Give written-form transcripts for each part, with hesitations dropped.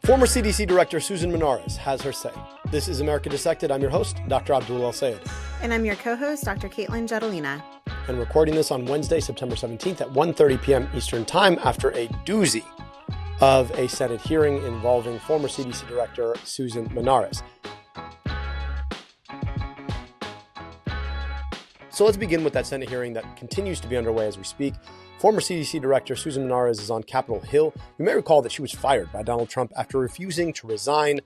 Former CDC Director Susan Monarez has her say. This is America Dissected. I'm your host, Dr. Abdul And I'm your co-host, Dr. Katelyn Jetelina. And recording this on Wednesday, September 17th at 1:30 p.m. Eastern Time after a doozy of a Senate hearing involving former CDC Director Susan Monarez. So let's begin with that Senate hearing that continues to be underway as we speak. Former CDC Director Susan Monarez is on Capitol Hill. You may recall that she was fired by Donald Trump after refusing to resign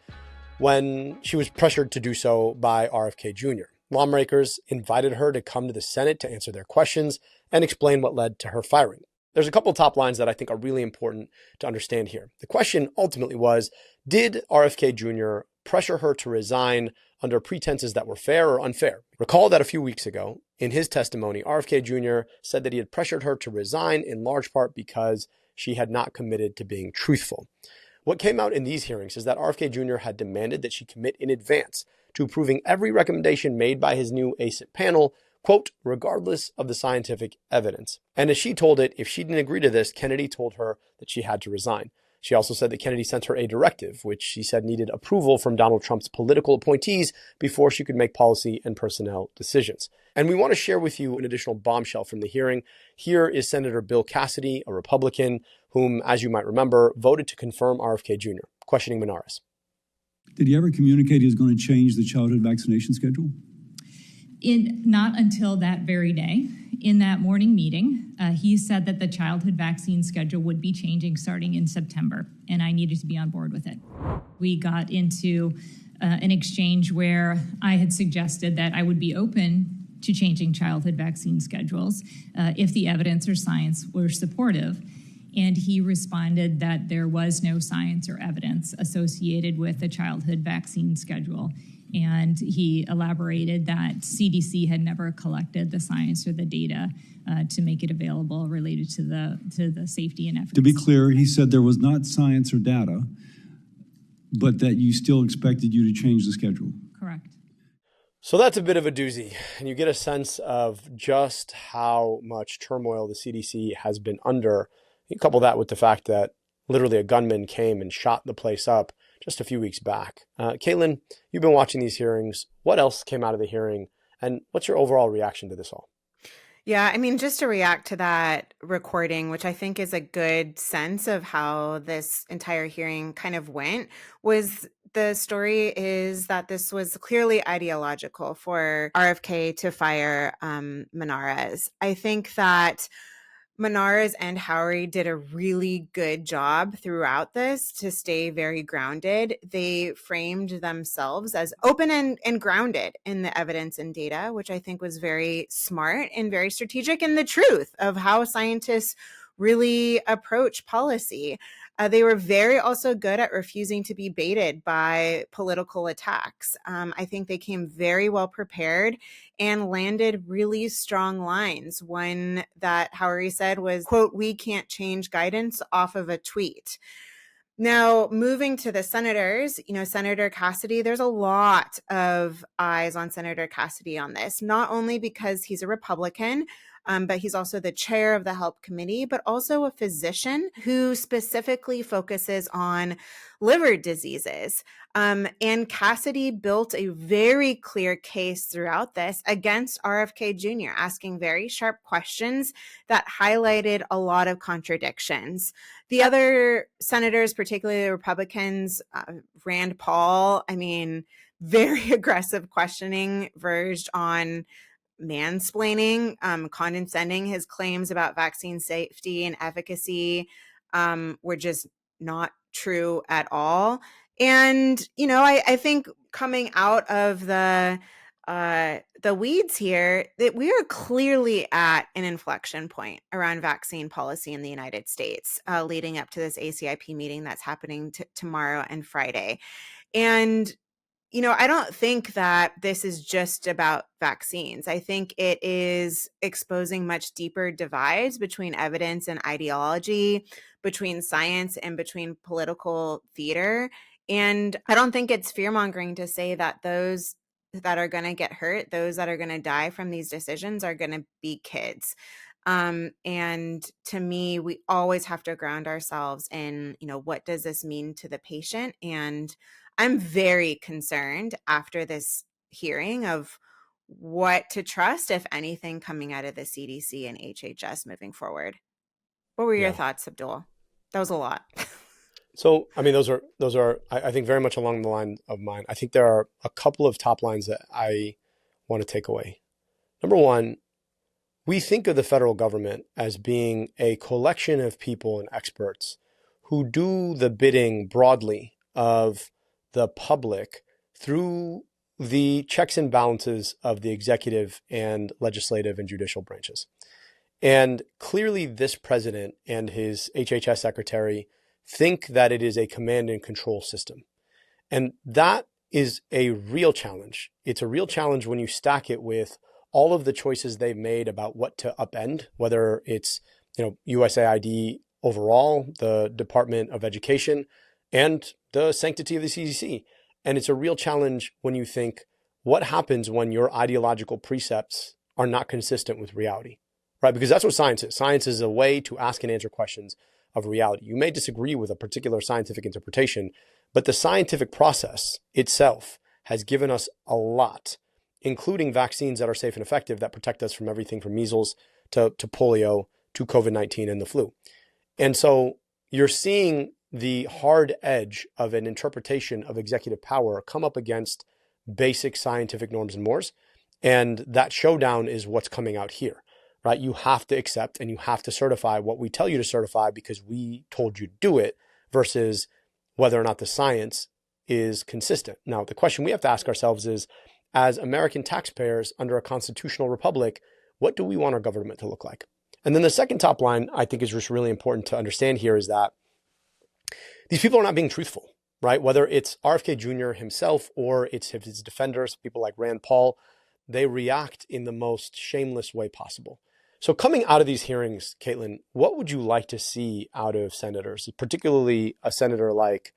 when she was pressured to do so by RFK Jr. Lawmakers invited her to come to the Senate to answer their questions and explain what led to her firing. There's a couple top lines that I think are really important to understand here. The question ultimately was, did RFK Jr. pressure her to resign under pretenses that were fair or unfair? Recall that a few weeks ago, in his testimony, RFK Jr. said that he had pressured her to resign in large part because she had not committed to being truthful. What came out in these hearings is that RFK Jr. had demanded that she commit in advance to approving every recommendation made by his new ACIP panel, quote, regardless of the scientific evidence. And as she told it, if she didn't agree to this, Kennedy told her that she had to resign. She also said that Kennedy sent her a directive, which she said needed approval from Donald Trump's political appointees before she could make policy and personnel decisions. And we want to share with you an additional bombshell from the hearing. Here is Senator Bill Cassidy, a Republican, whom, as you might remember, voted to confirm RFK Jr., questioning Monarez. Did he ever communicate he was going to change the childhood vaccination schedule? Not until that very day. In that morning meeting, he said that the childhood vaccine schedule would be changing starting in September, and I needed to be on board with it. We got into an exchange where I had suggested that I would be open to changing childhood vaccine schedules if the evidence or science were supportive. And he responded that there was no science or evidence associated with the childhood vaccine schedule. And he elaborated that CDC had never collected the science or the data to make it available related to the safety and efficacy. To be clear, he said there was not science or data, but that you still expected you to change the schedule. Correct. So that's a bit of a doozy, and you get a sense of just how much turmoil the CDC has been under. You couple that with the fact that literally a gunman came and shot the place up just a few weeks back. Katelyn, you've been watching these hearings. What else came out of the hearing, and what's your overall reaction to this all? Yeah, I mean, just to react to that recording, which I think is a good sense of how this entire hearing kind of went, was the story is that this was clearly ideological for RFK to fire Monarez. I think that Monarez and Howery did a really good job throughout this to stay very grounded. They framed themselves as open and grounded in the evidence and data, which I think was very smart and very strategic in the truth of how scientists really approach policy. They were very also good at refusing to be baited by political attacks. I think they came very well prepared and landed really strong lines. One that Howery said was, quote, "We can't change guidance off of a tweet." Now, moving to the senators, Senator Cassidy, there's a lot of eyes on Senator Cassidy on this, not only because he's a Republican, but he's also the chair of the HELP committee, but also a physician who specifically focuses on liver diseases. And Cassidy built a very clear case throughout this against RFK Jr., asking very sharp questions that highlighted a lot of contradictions. The other senators, particularly the Republicans, Rand Paul, very aggressive questioning verged on mansplaining, condescending. His claims about vaccine safety and efficacy were just not true at all. And, I think coming out of the weeds here, that we are clearly at an inflection point around vaccine policy in the United States, leading up to this ACIP meeting that's happening tomorrow and Friday. And I don't think that this is just about vaccines. I think it is exposing much deeper divides between evidence and ideology, between science and between political theater. And I don't think it's fear-mongering to say that those that are going to get hurt, those that are going to die from these decisions are going to be kids. And to me, we always have to ground ourselves in, what does this mean to the patient? And I'm very concerned after this hearing of what to trust, if anything, coming out of the CDC and HHS moving forward. What were your Yeah. thoughts, Abdul? That was a lot. So, I mean, those are, I think, very much along the line of mine. I think there are a couple of top lines that I want to take away. Number one, we think of the federal government as being a collection of people and experts who do the bidding broadly of the public through the checks and balances of the executive and legislative and judicial branches. And clearly this president and his HHS secretary think that it is a command and control system. And that is a real challenge. It's a real challenge when you stack it with all of the choices they've made about what to upend, whether it's, USAID overall, the Department of Education, and the sanctity of the CDC. And it's a real challenge when you think, what happens when your ideological precepts are not consistent with reality, right? Because that's what science is. Science is a way to ask and answer questions of reality. You may disagree with a particular scientific interpretation, but the scientific process itself has given us a lot, including vaccines that are safe and effective that protect us from everything from measles to polio to COVID-19 and the flu. And so you're seeing the hard edge of an interpretation of executive power come up against basic scientific norms and mores. And that showdown is what's coming out here, right? You have to accept and you have to certify what we tell you to certify because we told you to do it, versus whether or not the science is consistent. Now, the question we have to ask ourselves is, as American taxpayers under a constitutional republic, what do we want our government to look like? And then the second top line I think is just really important to understand here is that these people are not being truthful, right? Whether it's RFK Jr. himself or it's his defenders, people like Rand Paul, they react in the most shameless way possible. So coming out of these hearings, Katelyn, what would you like to see out of senators, particularly a senator like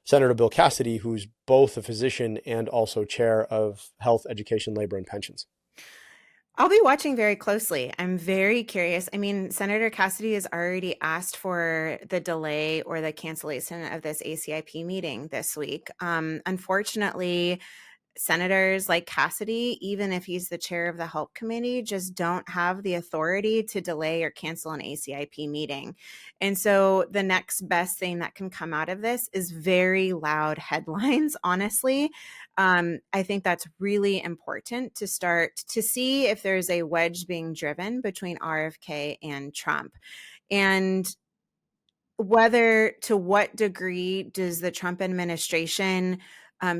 Senator Bill Cassidy, who's both a physician and also chair of Health, Education, Labor, and Pensions? I'll be watching very closely. I'm very curious. I mean, Senator Cassidy has already asked for the delay or the cancellation of this ACIP meeting this week. Unfortunately, senators like Cassidy, even if he's the chair of the Help Committee, just don't have the authority to delay or cancel an ACIP meeting. And so the next best thing that can come out of this is very loud headlines, honestly. I think that's really important to start to see if there's a wedge being driven between RFK and Trump. And to what degree does the Trump administration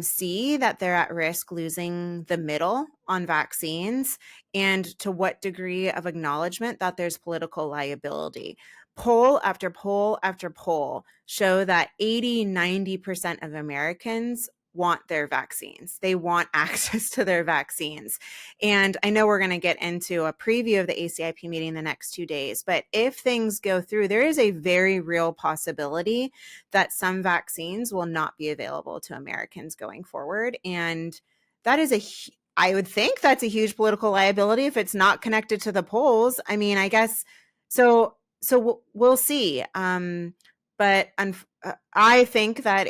see that they're at risk losing the middle on vaccines, and to what degree of acknowledgement that there's political liability? Poll after poll after poll show that 80-90% of Americans want their vaccines. They want access to their vaccines. And I know we're going to get into a preview of the ACIP meeting the next 2 days, but if things go through, there is a very real possibility that some vaccines will not be available to Americans going forward. And that is I would think that's a huge political liability if it's not connected to the polls. I mean, I guess, so we'll see. But I think that,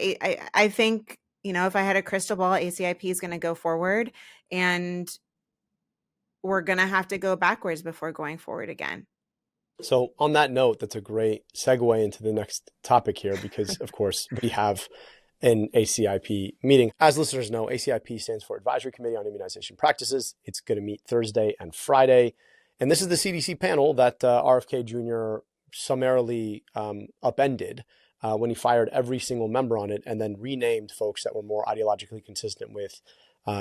I think, if I had a crystal ball, ACIP is going to go forward, and we're going to have to go backwards before going forward again. So on that note, that's a great segue into the next topic here, because of course we have an ACIP meeting. As listeners know, ACIP stands for Advisory Committee on Immunization Practices. It's going to meet Thursday and Friday. And this is the CDC panel that RFK Jr. summarily upended when he fired every single member on it and then renamed folks that were more ideologically consistent with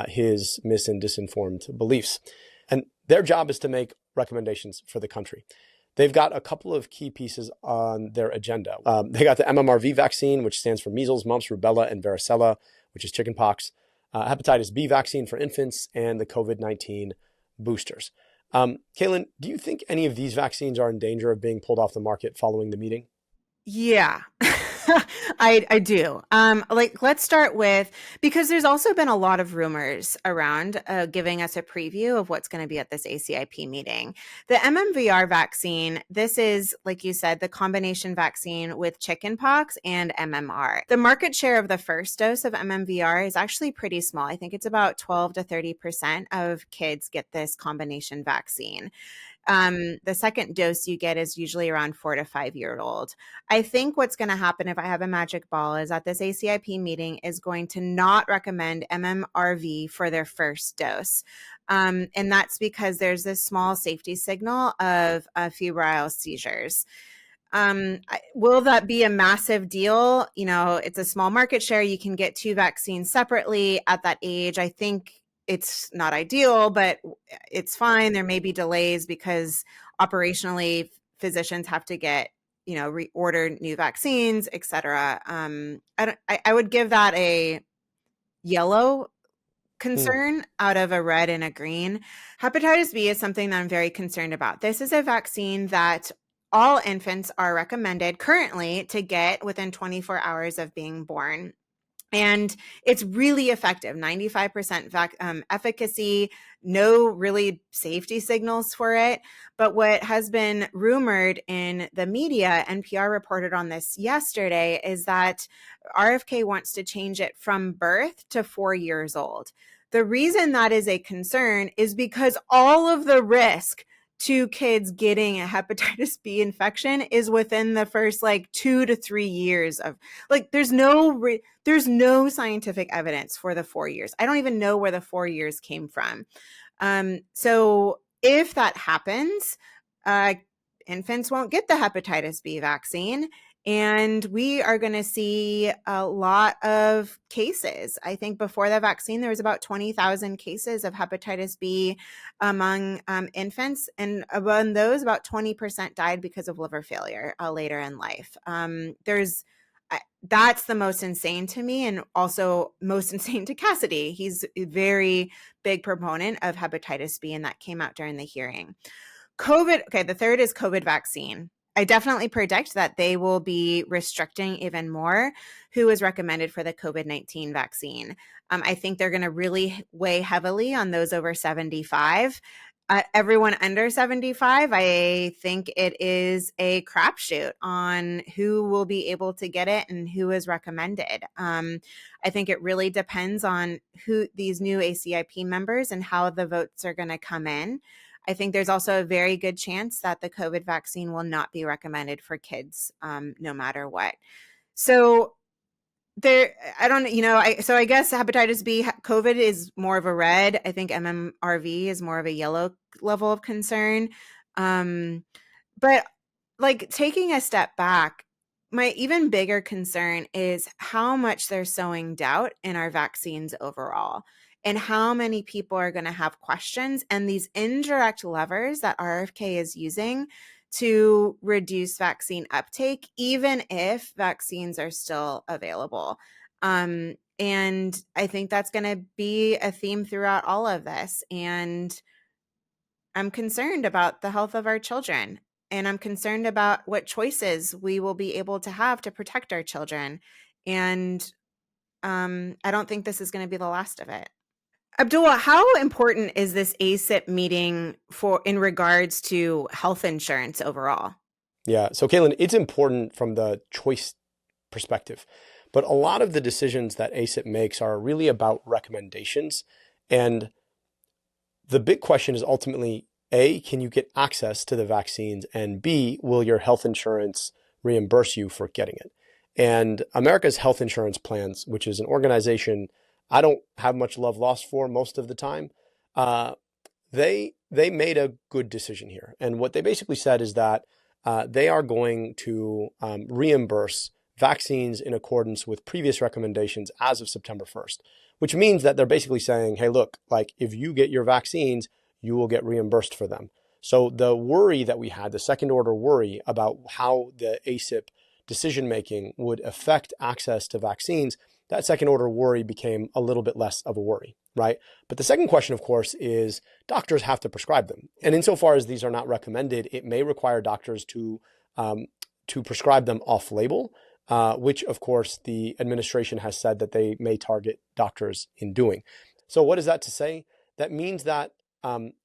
his mis- and disinformed beliefs. And their job is to make recommendations for the country. They've got a couple of key pieces on their agenda. They got the MMRV vaccine, which stands for measles, mumps, rubella, and varicella, which is chickenpox, hepatitis B vaccine for infants, and the COVID-19 boosters. Katelyn, do you think any of these vaccines are in danger of being pulled off the market following the meeting? Yeah. I do. Let's start with, because there's also been a lot of rumors around giving us a preview of what's going to be at this ACIP meeting. The MMVR vaccine, this is, like you said, the combination vaccine with chickenpox and MMR. The market share of the first dose of MMVR is actually pretty small. I think it's about 12 to 30% of kids get this combination vaccine. The second dose you get is usually around 4 to 5 year old. I think what's going to happen, if I have a magic ball, is that this ACIP meeting is going to not recommend MMRV for their first dose. And that's because there's this small safety signal of febrile seizures. Will that be a massive deal? You know, it's a small market share. You can get 2 vaccines separately at that age. I think it's not ideal, but it's fine. There may be delays because operationally physicians have to get, reorder new vaccines, et cetera. I would give that a yellow concern out of a red and a green. Hepatitis B is something that I'm very concerned about. This is a vaccine that all infants are recommended currently to get within 24 hours of being born. And it's really effective, 95% efficacy, no really safety signals for it. But what has been rumored in the media, NPR reported on this yesterday, is that RFK wants to change it from birth to 4 years old. The reason that is a concern is because all of the risk to kids getting a hepatitis B infection is within the first 2 to 3 years of there's no scientific evidence for the 4 years. I don't even know where the 4 years came from. So if that happens, infants won't get the hepatitis B vaccine. And we are going to see a lot of cases. I think before the vaccine, there was about 20,000 cases of hepatitis B among infants. And among those, about 20% died because of liver failure later in life. That's the most insane to me, and also most insane to Cassidy. He's a very big proponent of hepatitis B, and that came out during the hearing. COVID, okay, the third is COVID vaccine. I definitely predict that they will be restricting even more who is recommended for the COVID-19 vaccine. I think they're going to really weigh heavily on those over 75. Everyone under 75, I think it is a crapshoot on who will be able to get it and who is recommended. I think it really depends on who these new ACIP members and how the votes are going to come in. I think there's also a very good chance that the COVID vaccine will not be recommended for kids, no matter what. So I guess hepatitis B, COVID is more of a red. I think MMRV is more of a yellow level of concern. But taking a step back, my even bigger concern is how much they're sowing doubt in our vaccines overall, and how many people are going to have questions, and these indirect levers that RFK is using to reduce vaccine uptake, even if vaccines are still available. And I think that's going to be a theme throughout all of this. And I'm concerned about the health of our children, and I'm concerned about what choices we will be able to have to protect our children. And I don't think this is going to be the last of it. Abdul, how important is this ACIP meeting in regards to health insurance overall? Yeah. So, Katelyn, it's important from the choice perspective, but a lot of the decisions that ACIP makes are really about recommendations. And the big question is ultimately, A, can you get access to the vaccines? And B, will your health insurance reimburse you for getting it? And America's Health Insurance Plans, which is an organization I don't have much love lost for most of the time, they made a good decision here. And what they basically said is that they are going to reimburse vaccines in accordance with previous recommendations as of September 1st, which means that they're basically saying, hey, look, if you get your vaccines, you will get reimbursed for them. So the worry that we had, the second order worry about how the ACIP decision-making would affect access to vaccines, that second order worry became a little bit less of a worry, right? But the second question, of course, is doctors have to prescribe them. And insofar as these are not recommended, it may require doctors to prescribe them off-label. which, of course, the administration has said that they may target doctors in doing. So what is that to say? That means that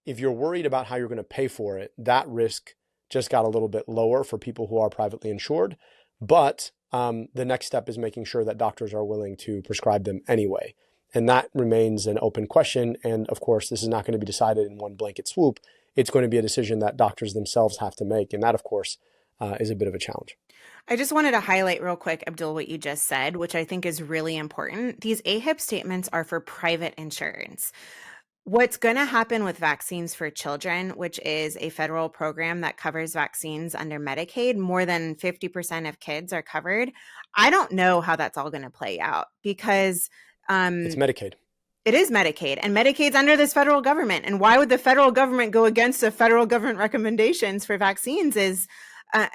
if you're worried about how you're going to pay for it, that risk just got a little bit lower for people who are privately insured. But the next step is making sure that doctors are willing to prescribe them anyway. And that remains an open question. And of course, this is not going to be decided in one blanket swoop. It's going to be a decision that doctors themselves have to make. And that, of course, is a bit of a challenge. I just wanted to highlight real quick, Abdul, what you just said, which I think is really important. These AHIP statements are for private insurance. What's going to happen with Vaccines for Children, which is a federal program that covers vaccines under Medicaid, more than 50% of kids are covered. I don't know how that's all going to play out because it's Medicaid. It is Medicaid, and Medicaid's under this federal government. And why would the federal government go against the federal government recommendations for vaccines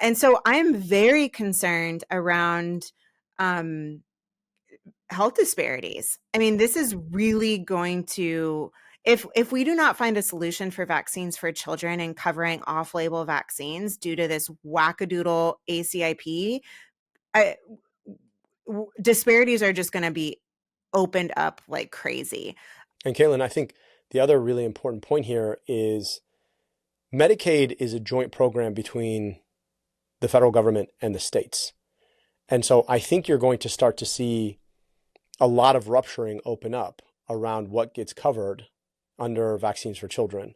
and so I'm very concerned around health disparities. I mean, this is really going to, if we do not find a solution for Vaccines for Children and covering off-label vaccines due to this wackadoodle ACIP, disparities are just going to be opened up like crazy. And Katelyn, I think the other really important point here is Medicaid is a joint program between the federal government and the states. And so I think you're going to start to see a lot of rupturing open up around what gets covered under Vaccines for Children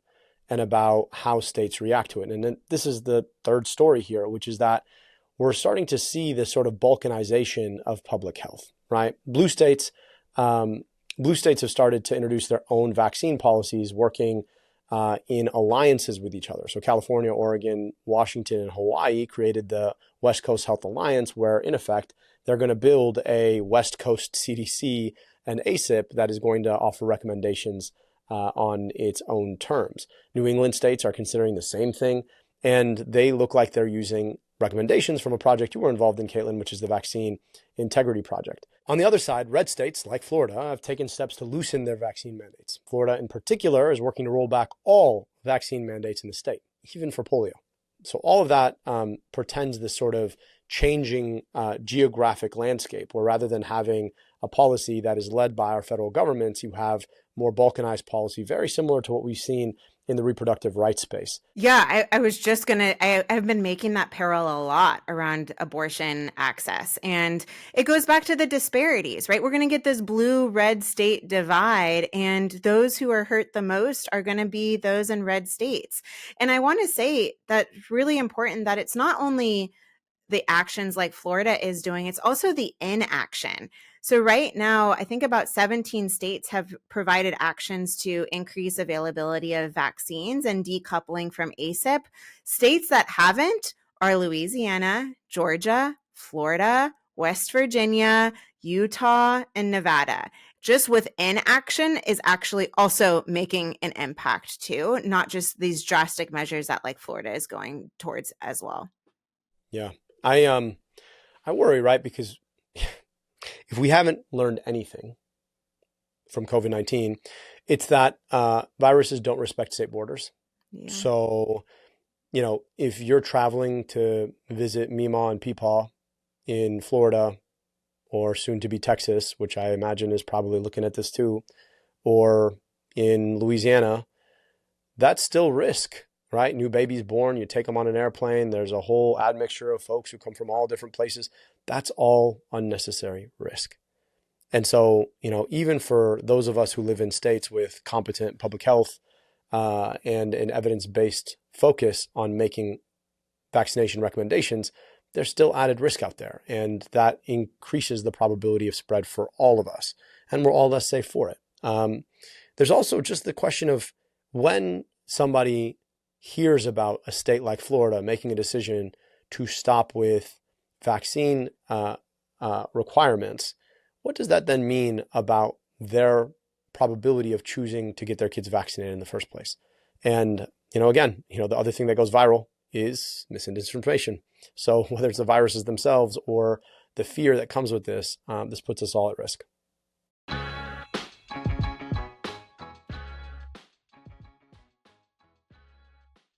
and about how states react to it. And then this is the third story here, which is that we're starting to see this sort of balkanization of public health, right? Blue states have started to introduce their own vaccine policies, working in alliances with each other. So California, Oregon, Washington, and Hawaii created the West Coast Health Alliance, where in effect, they're going to build a West Coast CDC and ACIP that is going to offer recommendations on its own terms. New England states are considering the same thing, and they look like they're using recommendations from a project you were involved in, Katelyn, which is the Vaccine Integrity Project. On the other side, red states like Florida have taken steps to loosen their vaccine mandates. Florida in particular is working to roll back all vaccine mandates in the state, even for polio. So all of that portends this sort of changing geographic landscape, where rather than having a policy that is led by our federal governments, you have more balkanized policy, very similar to what we've seen in the reproductive rights space. Yeah, I was just I've been making that parallel a lot around abortion access. And it goes back to the disparities, right? We're going to get this blue-red state divide, and those who are hurt the most are going to be those in red states. And I want to say that it's really important that it's not only the actions like Florida is doing, it's also the inaction. So right now, I think about 17 states have provided actions to increase availability of vaccines and decoupling from ACIP. States that haven't are Louisiana, Georgia, Florida, West Virginia, Utah, and Nevada. Just with inaction is actually also making an impact too, not just these drastic measures that like Florida is going towards as well. Yeah, I worry, right? Because if we haven't learned anything from COVID-19, it's that viruses don't respect state borders. Yeah. So, if you're traveling to visit Meemaw and Peepaw in Florida, or soon to be Texas, which I imagine is probably looking at this too, or in Louisiana, that's still risk, right? New babies born, you take them on an airplane. There's a whole admixture of folks who come from all different places. That's all unnecessary risk. And so, even for those of us who live in states with competent public health and an evidence-based focus on making vaccination recommendations, there's still added risk out there. And that increases the probability of spread for all of us. And we're all less safe for it. There's also just the question of when somebody hears about a state like Florida making a decision to stop with vaccine requirements, what does that then mean about their probability of choosing to get their kids vaccinated in the first place? And, again, the other thing that goes viral is misinformation. So whether it's the viruses themselves or the fear that comes with this, this puts us all at risk.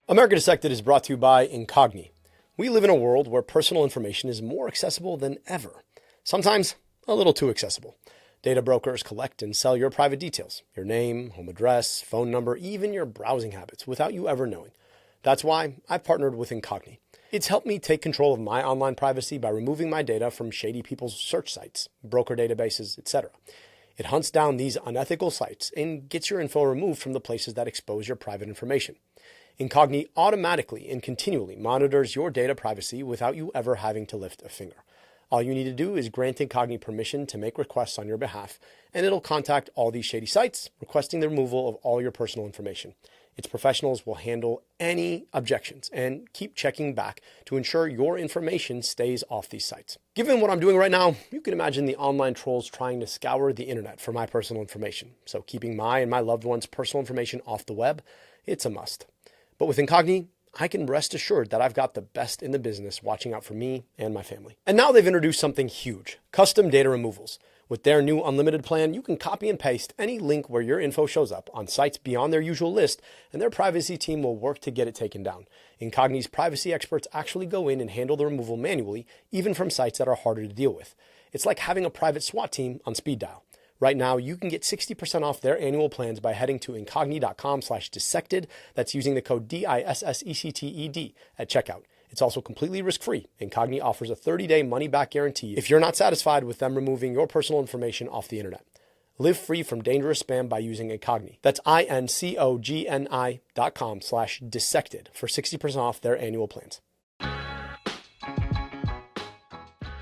America Dissected is brought to you by Incogni. We live in a world where personal information is more accessible than ever. Sometimes a little too accessible. Data brokers collect and sell your private details, your name, home address, phone number, even your browsing habits without you ever knowing. That's why I've partnered with Incogni. It's helped me take control of my online privacy by removing my data from shady people's search sites, broker databases, etc. It hunts down these unethical sites and gets your info removed from the places that expose your private information. Incogni automatically and continually monitors your data privacy without you ever having to lift a finger. All you need to do is grant Incogni permission to make requests on your behalf, and it'll contact all these shady sites, requesting the removal of all your personal information. Its professionals will handle any objections and keep checking back to ensure your information stays off these sites. Given what I'm doing right now, you can imagine the online trolls trying to scour the internet for my personal information. So keeping my and my loved ones' personal information off the web, it's a must. But with Incogni, I can rest assured that I've got the best in the business watching out for me and my family. And now they've introduced something huge, custom data removals. With their new unlimited plan, you can copy and paste any link where your info shows up on sites beyond their usual list, and their privacy team will work to get it taken down. Incogni's privacy experts actually go in and handle the removal manually, even from sites that are harder to deal with. It's like having a private SWAT team on speed dial. Right now, you can get 60% off their annual plans by heading to incogni.com/dissected. That's using the code DISSECTED at checkout. It's also completely risk-free. Incogni offers a 30-day money-back guarantee if you're not satisfied with them removing your personal information off the internet. Live free from dangerous spam by using Incogni. That's incogni.com/dissected for 60% off their annual plans.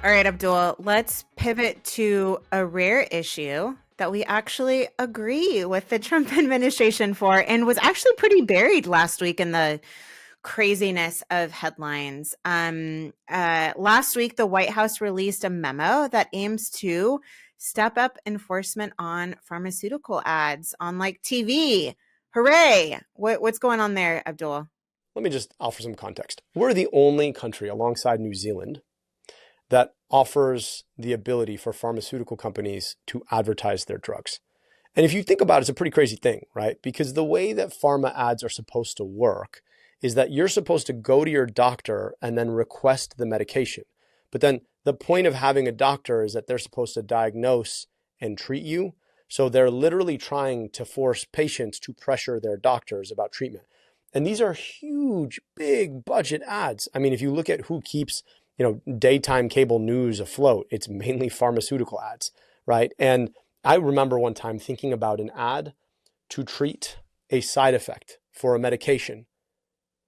All right, Abdul, let's pivot to a rare issue that we actually agree with the Trump administration for and was actually pretty buried last week in the craziness of headlines. Last week, the White House released a memo that aims to step up enforcement on pharmaceutical ads on TV. Hooray! What's going on there, Abdul? Let me just offer some context. We're the only country alongside New Zealand that offers the ability for pharmaceutical companies to advertise their drugs. And if you think about it, it's a pretty crazy thing, right? Because the way that pharma ads are supposed to work is that you're supposed to go to your doctor and then request the medication. But then the point of having a doctor is that they're supposed to diagnose and treat you. So they're literally trying to force patients to pressure their doctors about treatment. And these are huge, big budget ads. I mean, if you look at who keeps daytime cable news afloat, it's mainly pharmaceutical ads, right? And I remember one time thinking about an ad to treat a side effect for a medication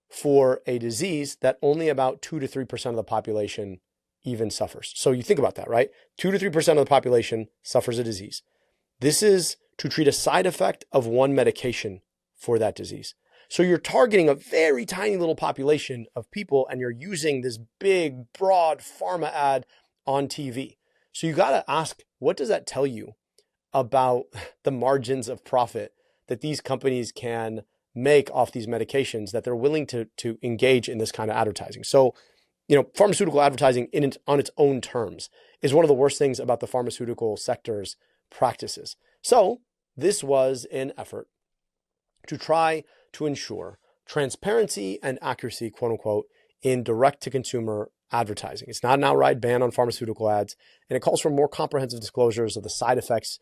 for a disease that only about 2 to 3% of the population even suffers. So you think about that, right? 2 to 3% of the population suffers a disease. This is to treat a side effect of one medication for that disease. So you're targeting a very tiny little population of people, and you're using this big, broad pharma ad on TV. So you got to ask, what does that tell you about the margins of profit that these companies can make off these medications, that they're willing to engage in this kind of advertising? So, pharmaceutical advertising on its own terms is one of the worst things about the pharmaceutical sector's practices. So this was an effort to try to ensure transparency and accuracy, quote unquote, in direct-to-consumer advertising. It's not an outright ban on pharmaceutical ads, and it calls for more comprehensive disclosures of the side effects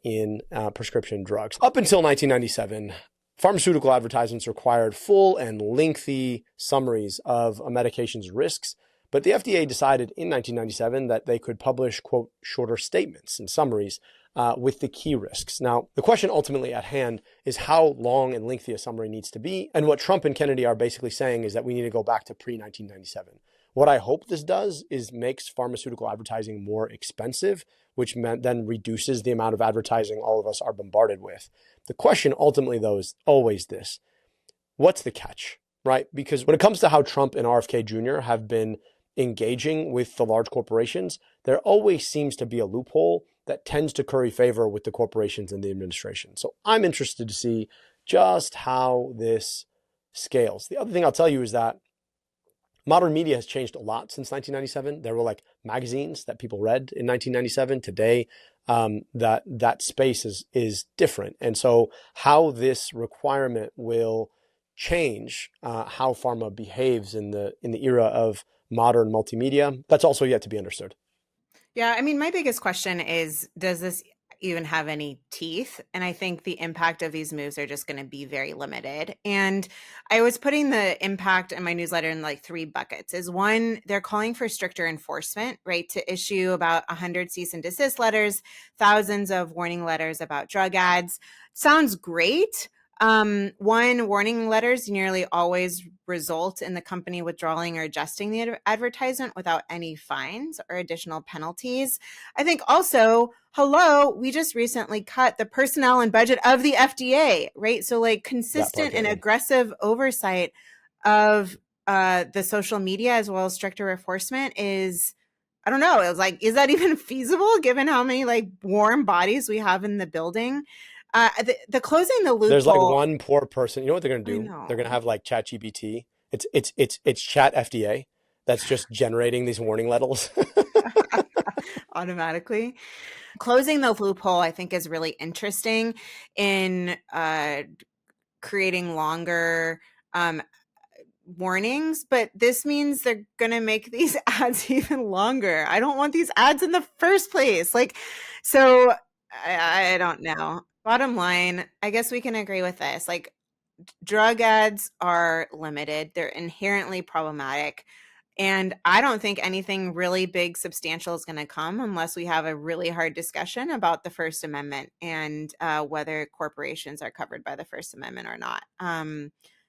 in prescription drugs. Up until 1997, pharmaceutical advertisements required full and lengthy summaries of a medication's risks, but the FDA decided in 1997 that they could publish, quote, shorter statements and summaries with the key risks. Now, the question ultimately at hand is how long and lengthy a summary needs to be. And what Trump and Kennedy are basically saying is that we need to go back to pre-1997. What I hope this does is makes pharmaceutical advertising more expensive, which then reduces the amount of advertising all of us are bombarded with. The question ultimately, though, is always this: what's the catch, right? Because when it comes to how Trump and RFK Jr. have been engaging with the large corporations, there always seems to be a loophole that tends to curry favor with the corporations and the administration. So I'm interested to see just how this scales. The other thing I'll tell you is that modern media has changed a lot since 1997. There were magazines that people read in 1997. Today, that space is different. And so how this requirement will change how pharma behaves in the era of modern multimedia? That's also yet to be understood. Yeah, I mean, my biggest question is, does this even have any teeth? And I think the impact of these moves are just going to be very limited. And I was putting the impact in my newsletter in like 3 buckets. Is one, they're calling for stricter enforcement, right? To issue about 100 cease and desist letters, thousands of warning letters about drug ads. Sounds great. One, warning letters nearly always result in the company withdrawing or adjusting the advertisement without any fines or additional penalties. I think also, we just recently cut the personnel and budget of the FDA, right? So like consistent and aggressive oversight of the social media as well as stricter enforcement is, I don't know, it's like, is that even feasible given how many like warm bodies we have in the building? The closing the loophole. There's like one poor person. You know what they're going to do? They're going to have like ChatGPT. It's Chat FDA that's just generating these warning letters automatically. Closing the loophole, I think, is really interesting in creating longer warnings, but this means they're going to make these ads even longer. I don't want these ads in the first place. Like, so I don't know. Bottom line, I guess we can agree with this. Like, drug ads are limited. They're inherently problematic. And I don't think anything really big, substantial is going to come unless we have a really hard discussion about the First Amendment and whether corporations are covered by the First Amendment or not.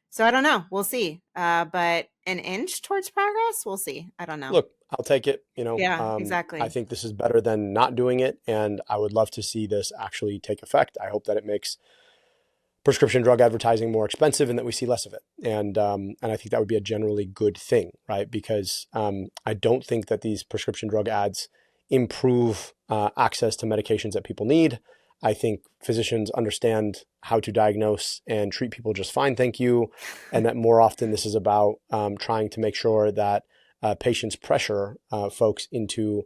So I don't know. We'll see. But an inch towards progress, we'll see. I don't know. Look, I'll take it. Yeah, exactly. I think this is better than not doing it. And I would love to see this actually take effect. I hope that it makes prescription drug advertising more expensive and that we see less of it. And I think that would be a generally good thing, right? Because I don't think that these prescription drug ads improve access to medications that people need. I think physicians understand how to diagnose and treat people just fine, thank you. And that more often this is about trying to make sure that patients pressure folks into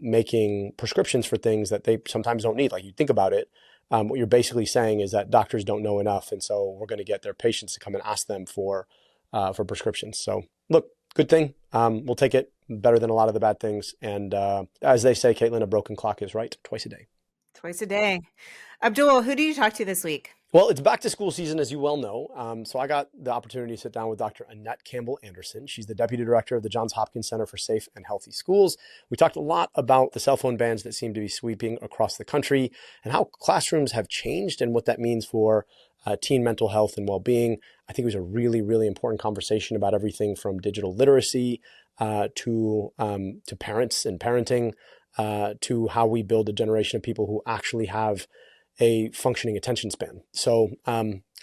making prescriptions for things that they sometimes don't need. Like, you think about it, what you're basically saying is that doctors don't know enough, and so we're going to get their patients to come and ask them for prescriptions. So look, good thing. We'll take it. Better than a lot of the bad things. And as they say, Katelyn, a broken clock is right twice a day. Twice a day. Abdul, who did you talk to this week? Well, it's back to school season, as you well know. So I got the opportunity to sit down with Dr. Annette Campbell-Anderson. She's the deputy director of the Johns Hopkins Center for Safe and Healthy Schools. We talked a lot about the cell phone bans that seem to be sweeping across the country and how classrooms have changed and what that means for teen mental health and well-being. I think it was a really, really important conversation about everything from digital literacy to parents and parenting, to how we build a generation of people who actually have a functioning attention span. So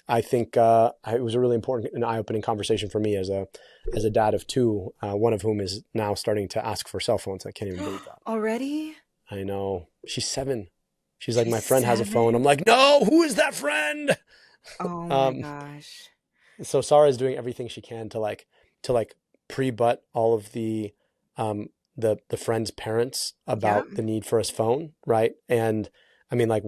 I think it was a really important and eye-opening conversation for me as a dad of 2, one of whom is now starting to ask for cell phones. I can't even believe that. Already? I know. She's 7. She's like, my friend 7? Has a phone. I'm like, no, who is that friend? Oh my gosh. So Sarah is doing everything she can to pre-butt all of the friend's parents about the need for his phone, right? And I mean, like,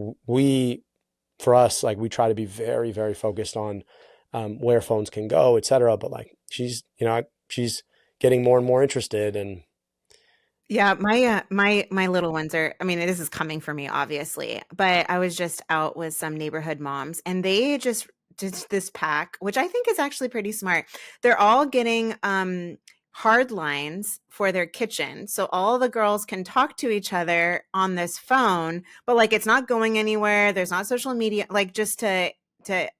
for us, we try to be very, very focused on where phones can go, et cetera. But like, she's getting more and more interested. And yeah, my little ones are, I mean, this is coming for me, obviously, but I was just out with some neighborhood moms and they just did this pack, which I think is actually pretty smart. They're all getting hard lines for their kitchen. So all the girls can talk to each other on this phone, but like, it's not going anywhere. There's not social media, like, just to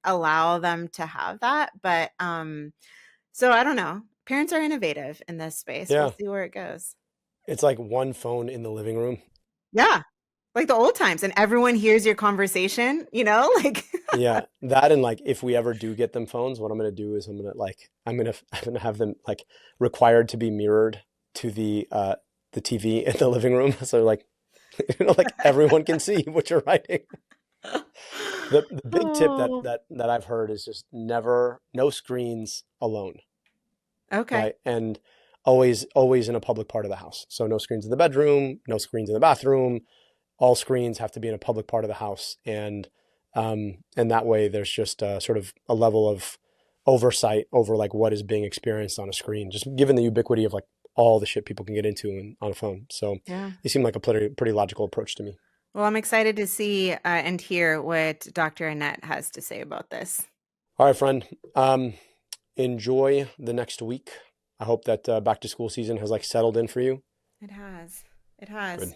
allow them to have that. But so I don't know. Parents are innovative in this space. Yeah. We'll see where it goes. It's like one phone in the living room. Yeah. Like the old times, and everyone hears your conversation, like. Yeah, that, and like, if we ever do get them phones, what I'm going to do is I'm going to have them like required to be mirrored to the TV in the living room, so like, like everyone can see what you're writing. The big tip that I've heard is just no screens alone. Okay. Right? And always in a public part of the house. So no screens in the bedroom, no screens in the bathroom. All screens have to be in a public part of the house. And that way there's just sort of a level of oversight over like what is being experienced on a screen, just given the ubiquity of like all the shit people can get into on a phone. So they seem like a pretty logical approach to me. Well, I'm excited to see and hear what Dr. Annette has to say about this. All right, friend. Enjoy the next week. I hope that back to school season has like settled in for you. It has. It has.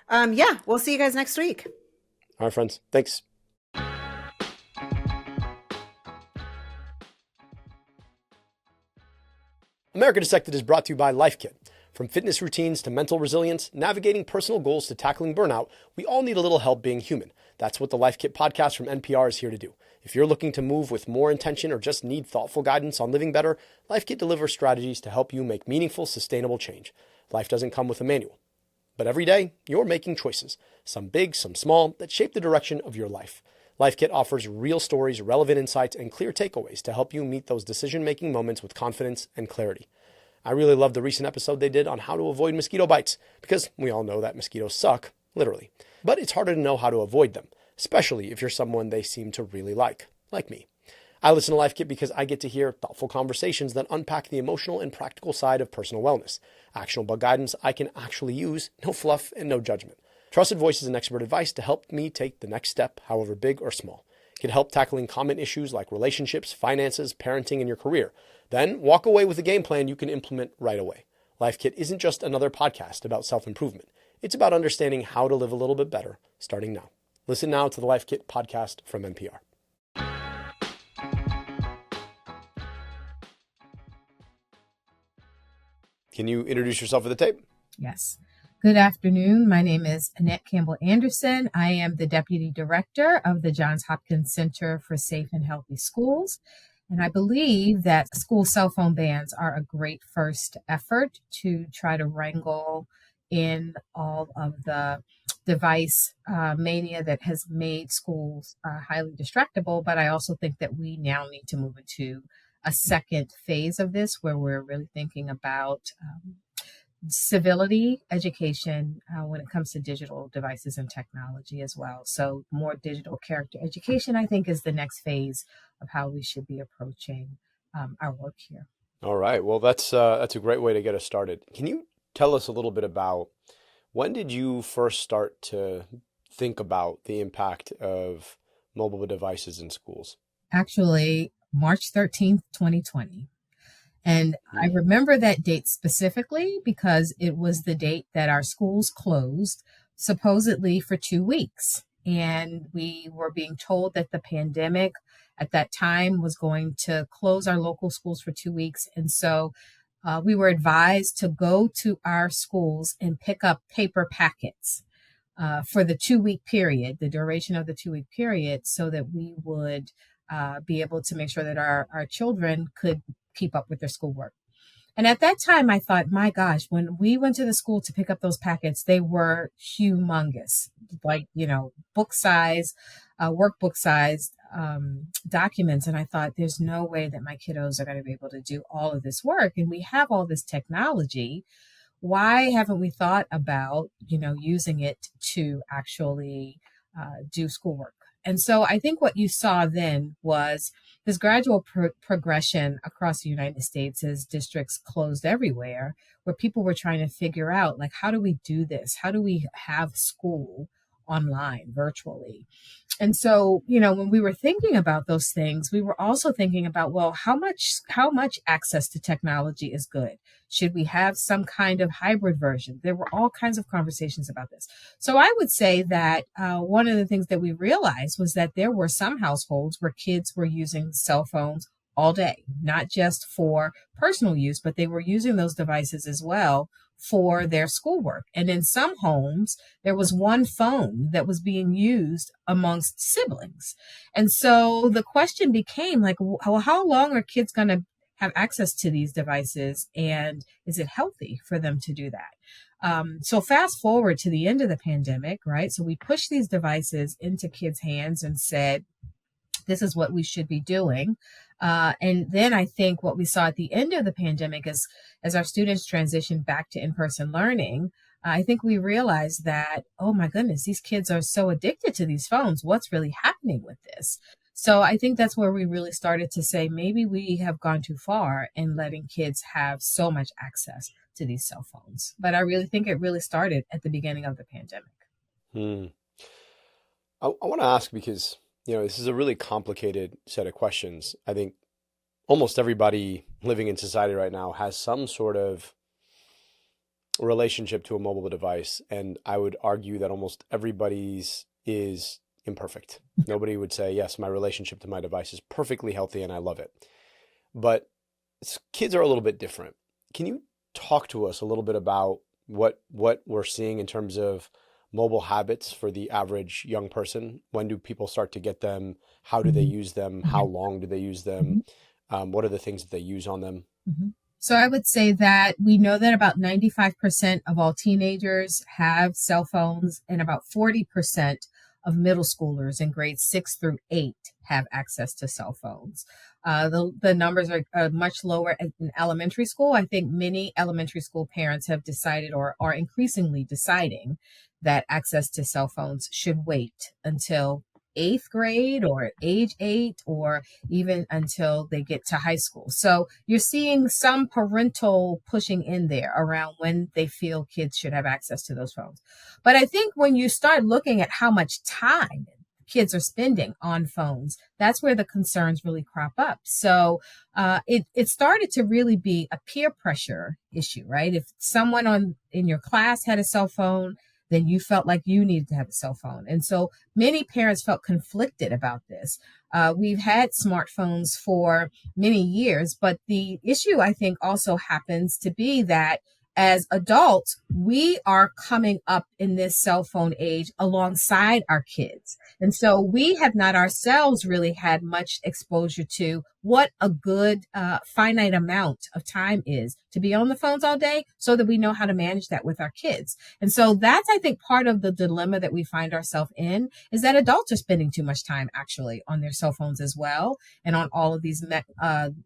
Good. Yeah, we'll see you guys next week. All right, friends. Thanks. America Dissected is brought to you by Life Kit. From fitness routines to mental resilience, navigating personal goals to tackling burnout, we all need a little help being human. That's what the Life Kit podcast from NPR is here to do. If you're looking to move with more intention or just need thoughtful guidance on living better, Life Kit delivers strategies to help you make meaningful, sustainable change. Life doesn't come with a manual, but every day you're making choices, some big, some small, that shape the direction of your life. Life Kit offers real stories, relevant insights, and clear takeaways to help you meet those decision-making moments with confidence and clarity. I really love the recent episode they did on how to avoid mosquito bites, because we all know that mosquitoes suck, literally. But it's harder to know how to avoid them, especially if you're someone they seem to really like me. I listen to Life Kit because I get to hear thoughtful conversations that unpack the emotional and practical side of personal wellness. Actionable guidance I can actually use, no fluff and no judgment. Trusted voices and expert advice to help me take the next step, however big or small. It can help tackling common issues like relationships, finances, parenting, and your career. Then walk away with a game plan you can implement right away. Life Kit isn't just another podcast about self-improvement. It's about understanding how to live a little bit better, starting now. Listen now to the Life Kit podcast from NPR. Can you introduce yourself for the tape? Yes. Good afternoon. My name is Annette Campbell-Anderson. I am the Deputy Director of the Johns Hopkins Center for Safe and Healthy Schools. And I believe that school cell phone bans are a great first effort to try to wrangle in all of the device mania that has made schools highly distractible. But I also think that we now need to move into a second phase of this where we're really thinking about civility education when it comes to digital devices and technology as well. So more digital character education, I think, is the next phase of how we should be approaching our work here. All right. Well, that's a great way to get us started. Can you tell us a little bit about when did you first start to think about the impact of mobile devices in schools? Actually, March 13th, 2020. And I remember that date specifically because it was the date that our schools closed, supposedly for 2 weeks. And we were being told that the pandemic at that time was going to close our local schools for 2 weeks. And so we were advised to go to our schools and pick up paper packets for the 2-week period, the duration of the 2-week period, so that we would be able to make sure that our children could keep up with their schoolwork. And at that time, I thought, my gosh, when we went to the school to pick up those packets, they were humongous, like, book size, workbook size documents. And I thought, there's no way that my kiddos are going to be able to do all of this work. And we have all this technology. Why haven't we thought about, using it to actually do schoolwork? And so I think what you saw then was this gradual progression across the United States as districts closed everywhere, where people were trying to figure out, like, how do we do this? How do we have school online, virtually? And so, when we were thinking about those things, we were also thinking about, well, how much access to technology is good? Should we have some kind of hybrid version? There were all kinds of conversations about this. So I would say that one of the things that we realized was that there were some households where kids were using cell phones all day, not just for personal use, but they were using those devices as well for their schoolwork. And in some homes, there was one phone that was being used amongst siblings. And so the question became like, well, how long are kids going to have access to these devices? And is it healthy for them to do that? So fast forward to the end of the pandemic, right? So we pushed these devices into kids' hands and said, this is what we should be doing. And then I think what we saw at the end of the pandemic is, as our students transitioned back to in-person learning, I think we realized that, oh my goodness, these kids are so addicted to these phones. What's really happening with this? So I think that's where we really started to say maybe we have gone too far in letting kids have so much access to these cell phones. But I really think it really started at the beginning of the pandemic. I want to ask because, this is a really complicated set of questions. I think almost everybody living in society right now has some sort of relationship to a mobile device. And I would argue that almost everybody's is imperfect. Nobody would say, yes, my relationship to my device is perfectly healthy and I love it. But kids are a little bit different. Can you talk to us a little bit about what we're seeing in terms of mobile habits for the average young person? When do people start to get them? How do they use them? How long do they use them? What are the things that they use on them? So I would say that we know that about 95% of all teenagers have cell phones, and about 40% of middle schoolers in grades 6 through 8 have access to cell phones. The numbers are much lower in elementary school. I think many elementary school parents have decided or are increasingly deciding that access to cell phones should wait until 8th grade or age 8 or even until they get to high school. So you're seeing some parental pushing in there around when they feel kids should have access to those phones. But I think when you start looking at how much time kids are spending on phones, that's where the concerns really crop up. So it started to really be a peer pressure issue, right? If someone in your class had a cell phone, then you felt like you needed to have a cell phone. And so many parents felt conflicted about this. We've had smartphones for many years, but the issue I think also happens to be that as adults, we are coming up in this cell phone age alongside our kids. And so we have not ourselves really had much exposure to what a good finite amount of time is to be on the phones all day so that we know how to manage that with our kids. And so that's, I think, part of the dilemma that we find ourselves in is that adults are spending too much time actually on their cell phones as well and on all of these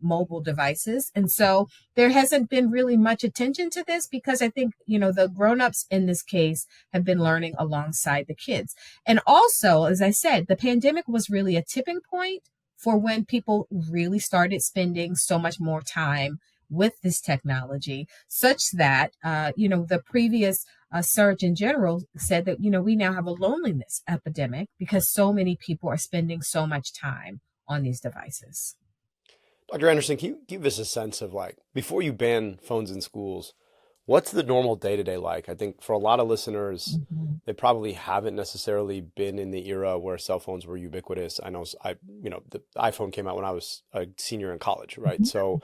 mobile devices. And so there hasn't been really much attention to this because I think, the grownups in this case have been learning alongside the kids. And also, as I said, the pandemic was really a tipping point for when people really started spending so much more time with this technology, such that, the previous Surgeon General said that, we now have a loneliness epidemic because so many people are spending so much time on these devices. Dr. Anderson, can you give us a sense of before you ban phones in schools, what's the normal day-to-day like? I think for a lot of listeners, they probably haven't necessarily been in the era where cell phones were ubiquitous. I know, the iPhone came out when I was a senior in college, right? So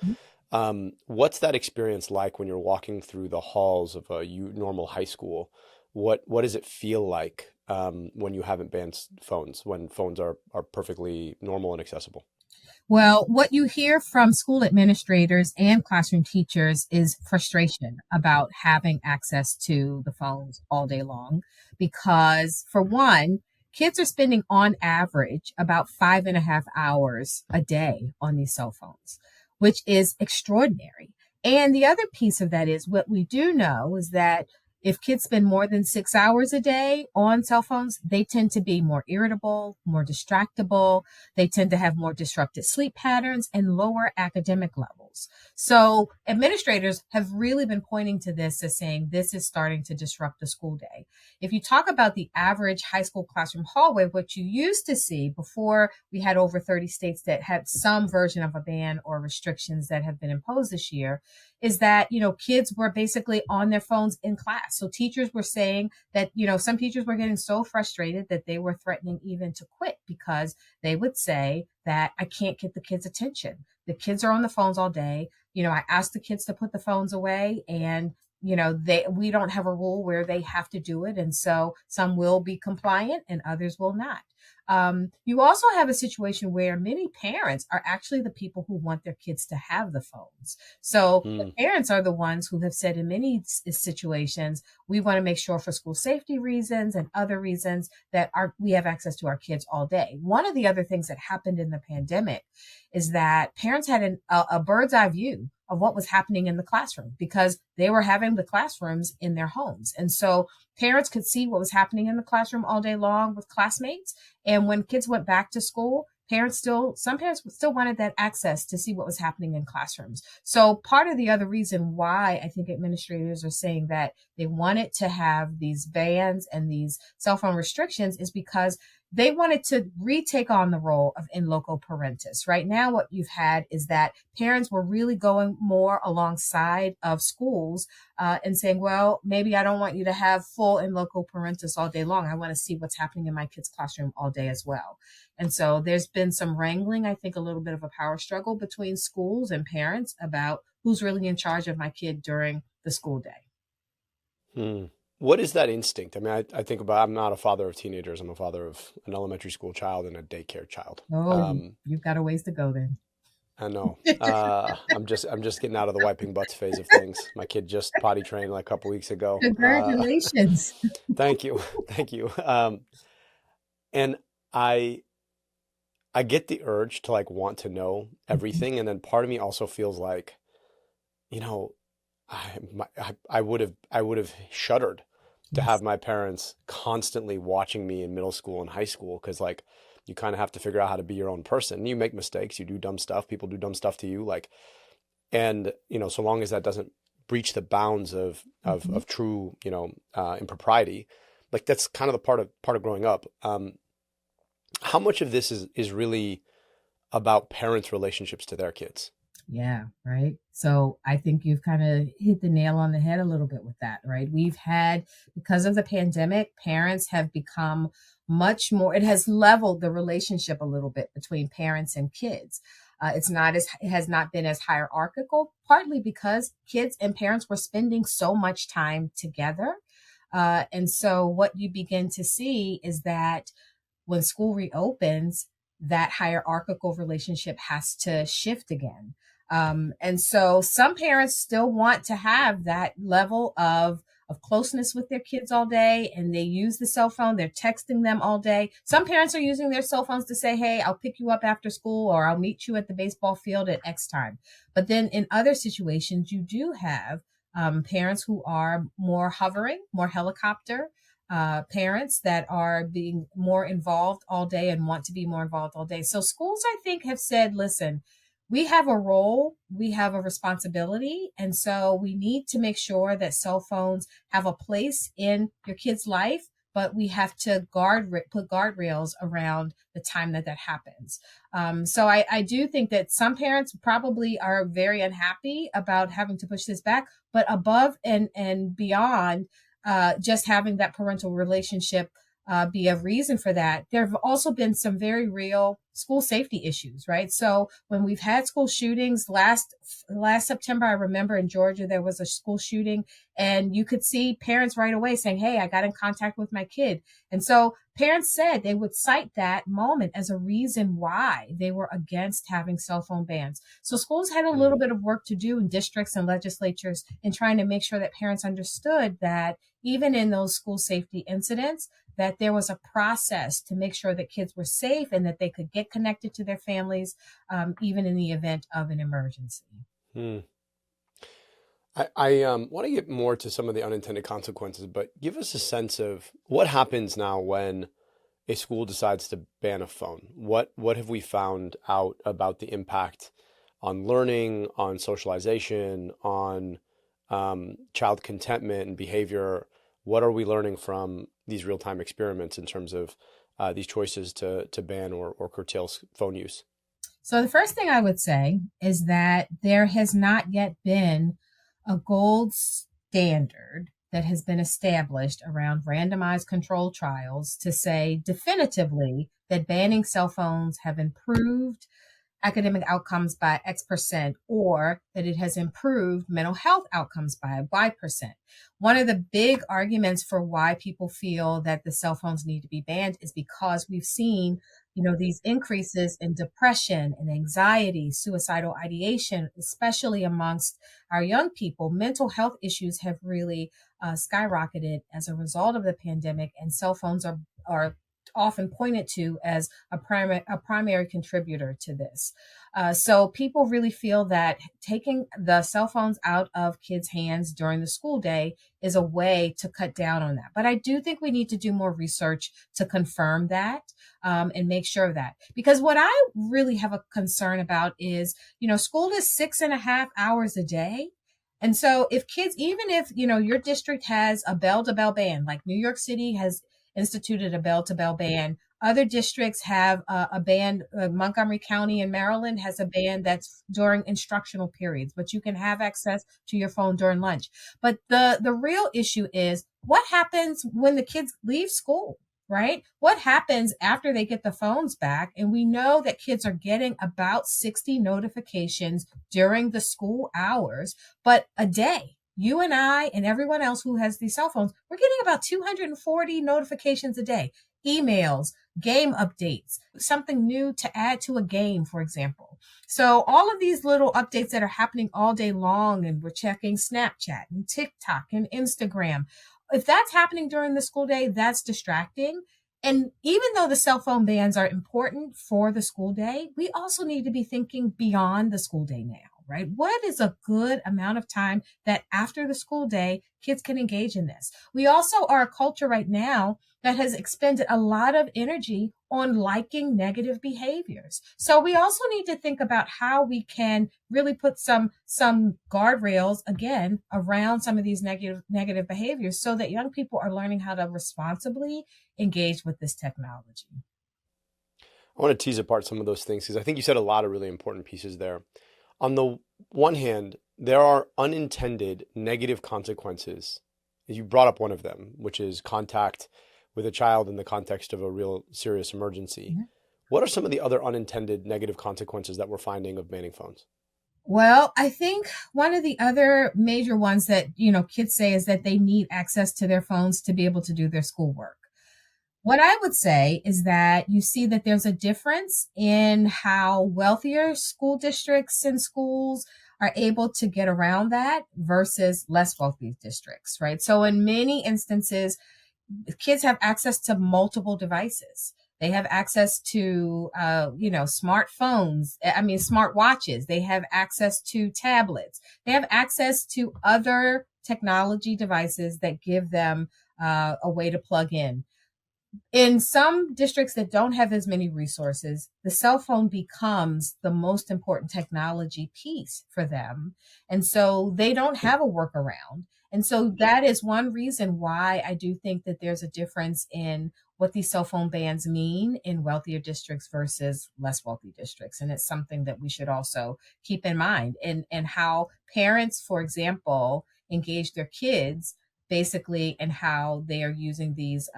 what's that experience like when you're walking through the halls of a normal high school? What does it feel like when you haven't banned phones, when phones are perfectly normal and accessible? Well, what you hear from school administrators and classroom teachers is frustration about having access to the phones all day long because, for one, kids are spending on average about 5.5 hours a day on these cell phones, which is extraordinary. And the other piece of that is what we do know is that if kids spend more than 6 hours a day on cell phones, they tend to be more irritable, more distractible. They tend to have more disrupted sleep patterns and lower academic levels. So administrators have really been pointing to this as saying this is starting to disrupt the school day. If you talk about the average high school classroom hallway, what you used to see before we had over 30 states that had some version of a ban or restrictions that have been imposed this year, is that, kids were basically on their phones in class. So teachers were saying that, some teachers were getting so frustrated that they were threatening even to quit because they would say that I can't get the kids' attention. The kids are on the phones all day. I asked the kids to put the phones away and we don't have a rule where they have to do it. And so some will be compliant and others will not. You also have a situation where many parents are actually the people who want their kids to have the phones. So the parents are the ones who have said in many situations, we want to make sure for school safety reasons and other reasons that we have access to our kids all day. One of the other things that happened in the pandemic is that parents had a bird's eye view of what was happening in the classroom because they were having the classrooms in their homes. And so parents could see what was happening in the classroom all day long with classmates. And when kids went back to school, some parents still wanted that access to see what was happening in classrooms. So part of the other reason why I think administrators are saying that they wanted to have these bans and these cell phone restrictions is because they wanted to retake on the role of in loco parentis. Right now, what you've had is that parents were really going more alongside of schools and saying, well, maybe I don't want you to have full in loco parentis all day long. I want to see what's happening in my kid's classroom all day as well. And so there's been some wrangling, I think a little bit of a power struggle between schools and parents about who's really in charge of my kid during the school day. What is that instinct? I mean, I think about, I'm not a father of teenagers. I'm a father of an elementary school child and a daycare child. You've got a ways to go then. I know. I'm just getting out of the wiping butts phase of things. My kid just potty trained like a couple weeks ago. Congratulations. Thank you. And I get the urge to like want to know everything. And then part of me also feels like, I would have shuddered to have my parents constantly watching me in middle school and high school. Cause like, you kind of have to figure out how to be your own person. You make mistakes, you do dumb stuff. People do dumb stuff to you. And so long as that doesn't breach the bounds of true, impropriety, like that's kind of the part of growing up. How much of this is really about parents' relationships to their kids? Yeah, right. So I think you've kind of hit the nail on the head a little bit with that, right? We've had, because of the pandemic, parents have become much more, it has leveled the relationship a little bit between parents and kids. It has not been as hierarchical, partly because kids and parents were spending so much time together. And so what you begin to see is that when school reopens, that hierarchical relationship has to shift again. And so some parents still want to have that level of closeness with their kids all day, and they use the cell phone. They're texting them all day. Some parents are using their cell phones to say, hey, I'll pick you up after school, or I'll meet you at the baseball field at X time. But then in other situations, you do have parents who are more hovering, more helicopter, parents that are being more involved all day and want to be more involved all day. So schools, I think, have said, listen, we have a role, we have a responsibility, and so we need to make sure that cell phones have a place in your kid's life, but we have to put guardrails around the time that happens. So I do think that some parents probably are very unhappy about having to push this back, but above and beyond just having that parental relationship be a reason for that, there have also been some very real school safety issues, right? So when we've had school shootings last September, I remember in Georgia, there was a school shooting and you could see parents right away saying, hey, I got in contact with my kid. And so parents said they would cite that moment as a reason why they were against having cell phone bans. So schools had a little bit of work to do in districts and legislatures in trying to make sure that parents understood that even in those school safety incidents, that there was a process to make sure that kids were safe and that they could get connected to their families, even in the event of an emergency. I want to get more to some of the unintended consequences, but give us a sense of what happens now when a school decides to ban a phone. What have we found out about the impact on learning, on socialization, on child contentment and behavior? What are we learning from these real-time experiments in terms of these choices to ban or curtail phone use? So the first thing I would say is that there has not yet been a gold standard that has been established around randomized controlled trials to say definitively that banning cell phones have improved academic outcomes by X%, or that it has improved mental health outcomes by Y%. One of the big arguments for why people feel that the cell phones need to be banned is because we've seen, these increases in depression and anxiety, suicidal ideation, especially amongst our young people. Mental health issues have really skyrocketed as a result of the pandemic, and cell phones are often pointed to as a primary contributor to this. So people really feel that taking the cell phones out of kids' hands during the school day is a way to cut down on that. But I do think we need to do more research to confirm that and make sure of that. Because what I really have a concern about is, school is 6.5 hours a day. And so if kids, even if, your district has a bell-to-bell ban, like New York City has instituted a bell-to-bell ban, other districts have a ban. Montgomery County in Maryland has a ban that's during instructional periods, but you can have access to your phone during lunch. But the real issue is what happens when the kids leave school, right? What happens after they get the phones back? And we know that kids are getting about 60 notifications during the school hours, but a day. You and I and everyone else who has these cell phones, we're getting about 240 notifications a day. Emails, game updates, something new to add to a game, for example. So all of these little updates that are happening all day long, and we're checking Snapchat and TikTok and Instagram. If that's happening during the school day, that's distracting. And even though the cell phone bans are important for the school day, we also need to be thinking beyond the school day now, right? What is a good amount of time that after the school day, kids can engage in this? We also are a culture right now that has expended a lot of energy on liking negative behaviors. So we also need to think about how we can really put some guardrails, again, around some of these negative behaviors so that young people are learning how to responsibly engage with this technology. I want to tease apart some of those things because I think you said a lot of really important pieces there. On the one hand, there are unintended negative consequences. You brought up one of them, which is contact with a child in the context of a real serious emergency. Mm-hmm. What are some of the other unintended negative consequences that we're finding of banning phones? Well, I think one of the other major ones that, kids say is that they need access to their phones to be able to do their schoolwork. What I would say is that you see that there's a difference in how wealthier school districts and schools are able to get around that versus less wealthy districts, right? So in many instances, kids have access to multiple devices. They have access to, smartphones, smart watches. They have access to tablets. They have access to other technology devices that give them a way to plug in. In some districts that don't have as many resources, the cell phone becomes the most important technology piece for them. And so they don't have a workaround. And so that is one reason why I do think that there's a difference in what these cell phone bans mean in wealthier districts versus less wealthy districts. And it's something that we should also keep in mind. And how parents, for example, engage their kids basically and how they are using these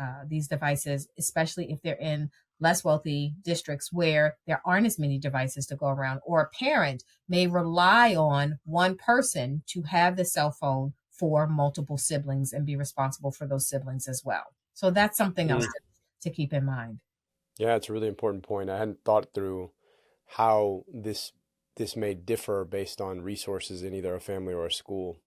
devices, especially if they're in less wealthy districts where there aren't as many devices to go around, or a parent may rely on one person to have the cell phone for multiple siblings and be responsible for those siblings as well. So that's something else to keep in mind. Yeah, it's a really important point. I hadn't thought through how this may differ based on resources in either a family or a school.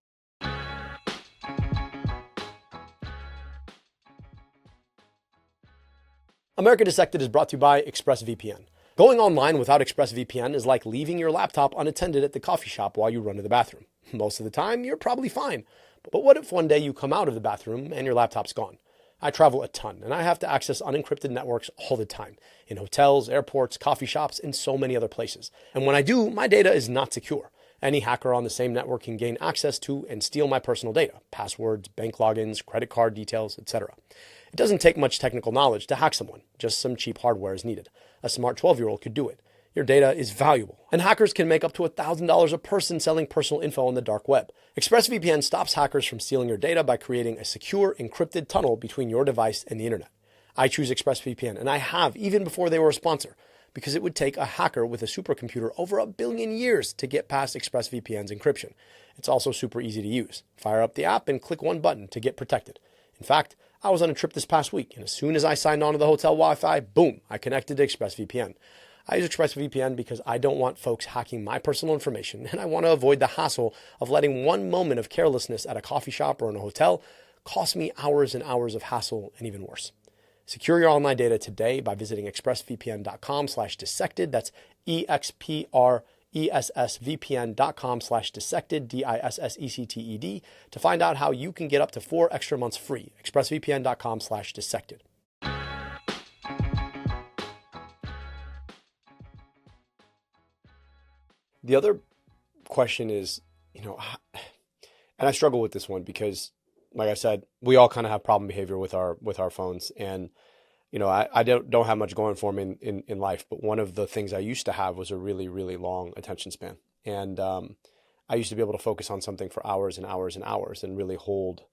America Dissected is brought to you by ExpressVPN. Going online without ExpressVPN is like leaving your laptop unattended at the coffee shop while you run to the bathroom. Most of the time, you're probably fine. But what if one day you come out of the bathroom and your laptop's gone? I travel a ton, and I have to access unencrypted networks all the time, in hotels, airports, coffee shops, and so many other places. And when I do, my data is not secure. Any hacker on the same network can gain access to and steal my personal data, passwords, bank logins, credit card details, etc. It doesn't take much technical knowledge to hack someone. Just some cheap hardware is needed. A smart 12-year-old could do it. Your data is valuable, and hackers can make up to $1,000 a person selling personal info on the dark web. ExpressVPN stops hackers from stealing your data by creating a secure, encrypted tunnel between your device and the internet. I choose ExpressVPN, and I have even before they were a sponsor, because it would take a hacker with a supercomputer over 1 billion years to get past ExpressVPN's encryption. It's also super easy to use. Fire up the app and click one button to get protected. In fact, I was on a trip this past week, and as soon as I signed on to the hotel Wi-Fi, boom, I connected to ExpressVPN. I use ExpressVPN because I don't want folks hacking my personal information, and I want to avoid the hassle of letting one moment of carelessness at a coffee shop or in a hotel cost me hours and hours of hassle and even worse. Secure your online data today by visiting expressvpn.com/dissected. That's expressvpn.com/dissected, DISSECTED, to find out how you can get up to 4 extra months free. expressvpn.com/dissected. The other question is, and I struggle with this one because, like I said, we all kind of have problem behavior with our phones, and I don't have much going for me in life. But one of the things I used to have was a really, really long attention span, and I used to be able to focus on something for hours and hours and hours and really hold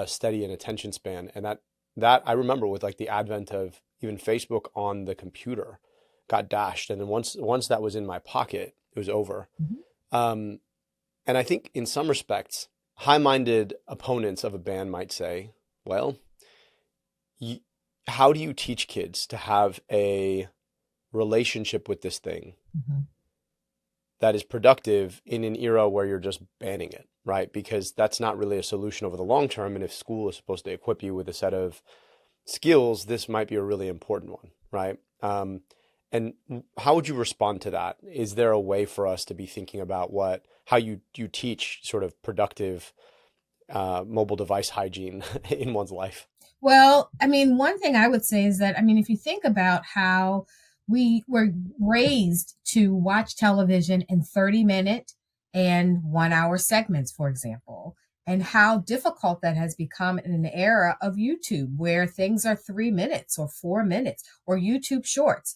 steady an attention span. And that I remember with like the advent of even Facebook on the computer got dashed, and then once that was in my pocket, it was over. Mm-hmm. And I think in some respects, high-minded opponents of a ban might say, well, how do you teach kids to have a relationship with this thing mm-hmm. that is productive in an era where you're just banning it, right? Because that's not really a solution over the long term. And if school is supposed to equip you with a set of skills, this might be a really important one, right? And how would you respond to that? Is there a way for us to be thinking about how you teach sort of productive mobile device hygiene in one's life? Well, one thing I would say is that, if you think about how we were raised to watch television in 30-minute and 1-hour segments, for example, and how difficult that has become in an era of YouTube where things are 3 minutes or 4 minutes, or YouTube shorts,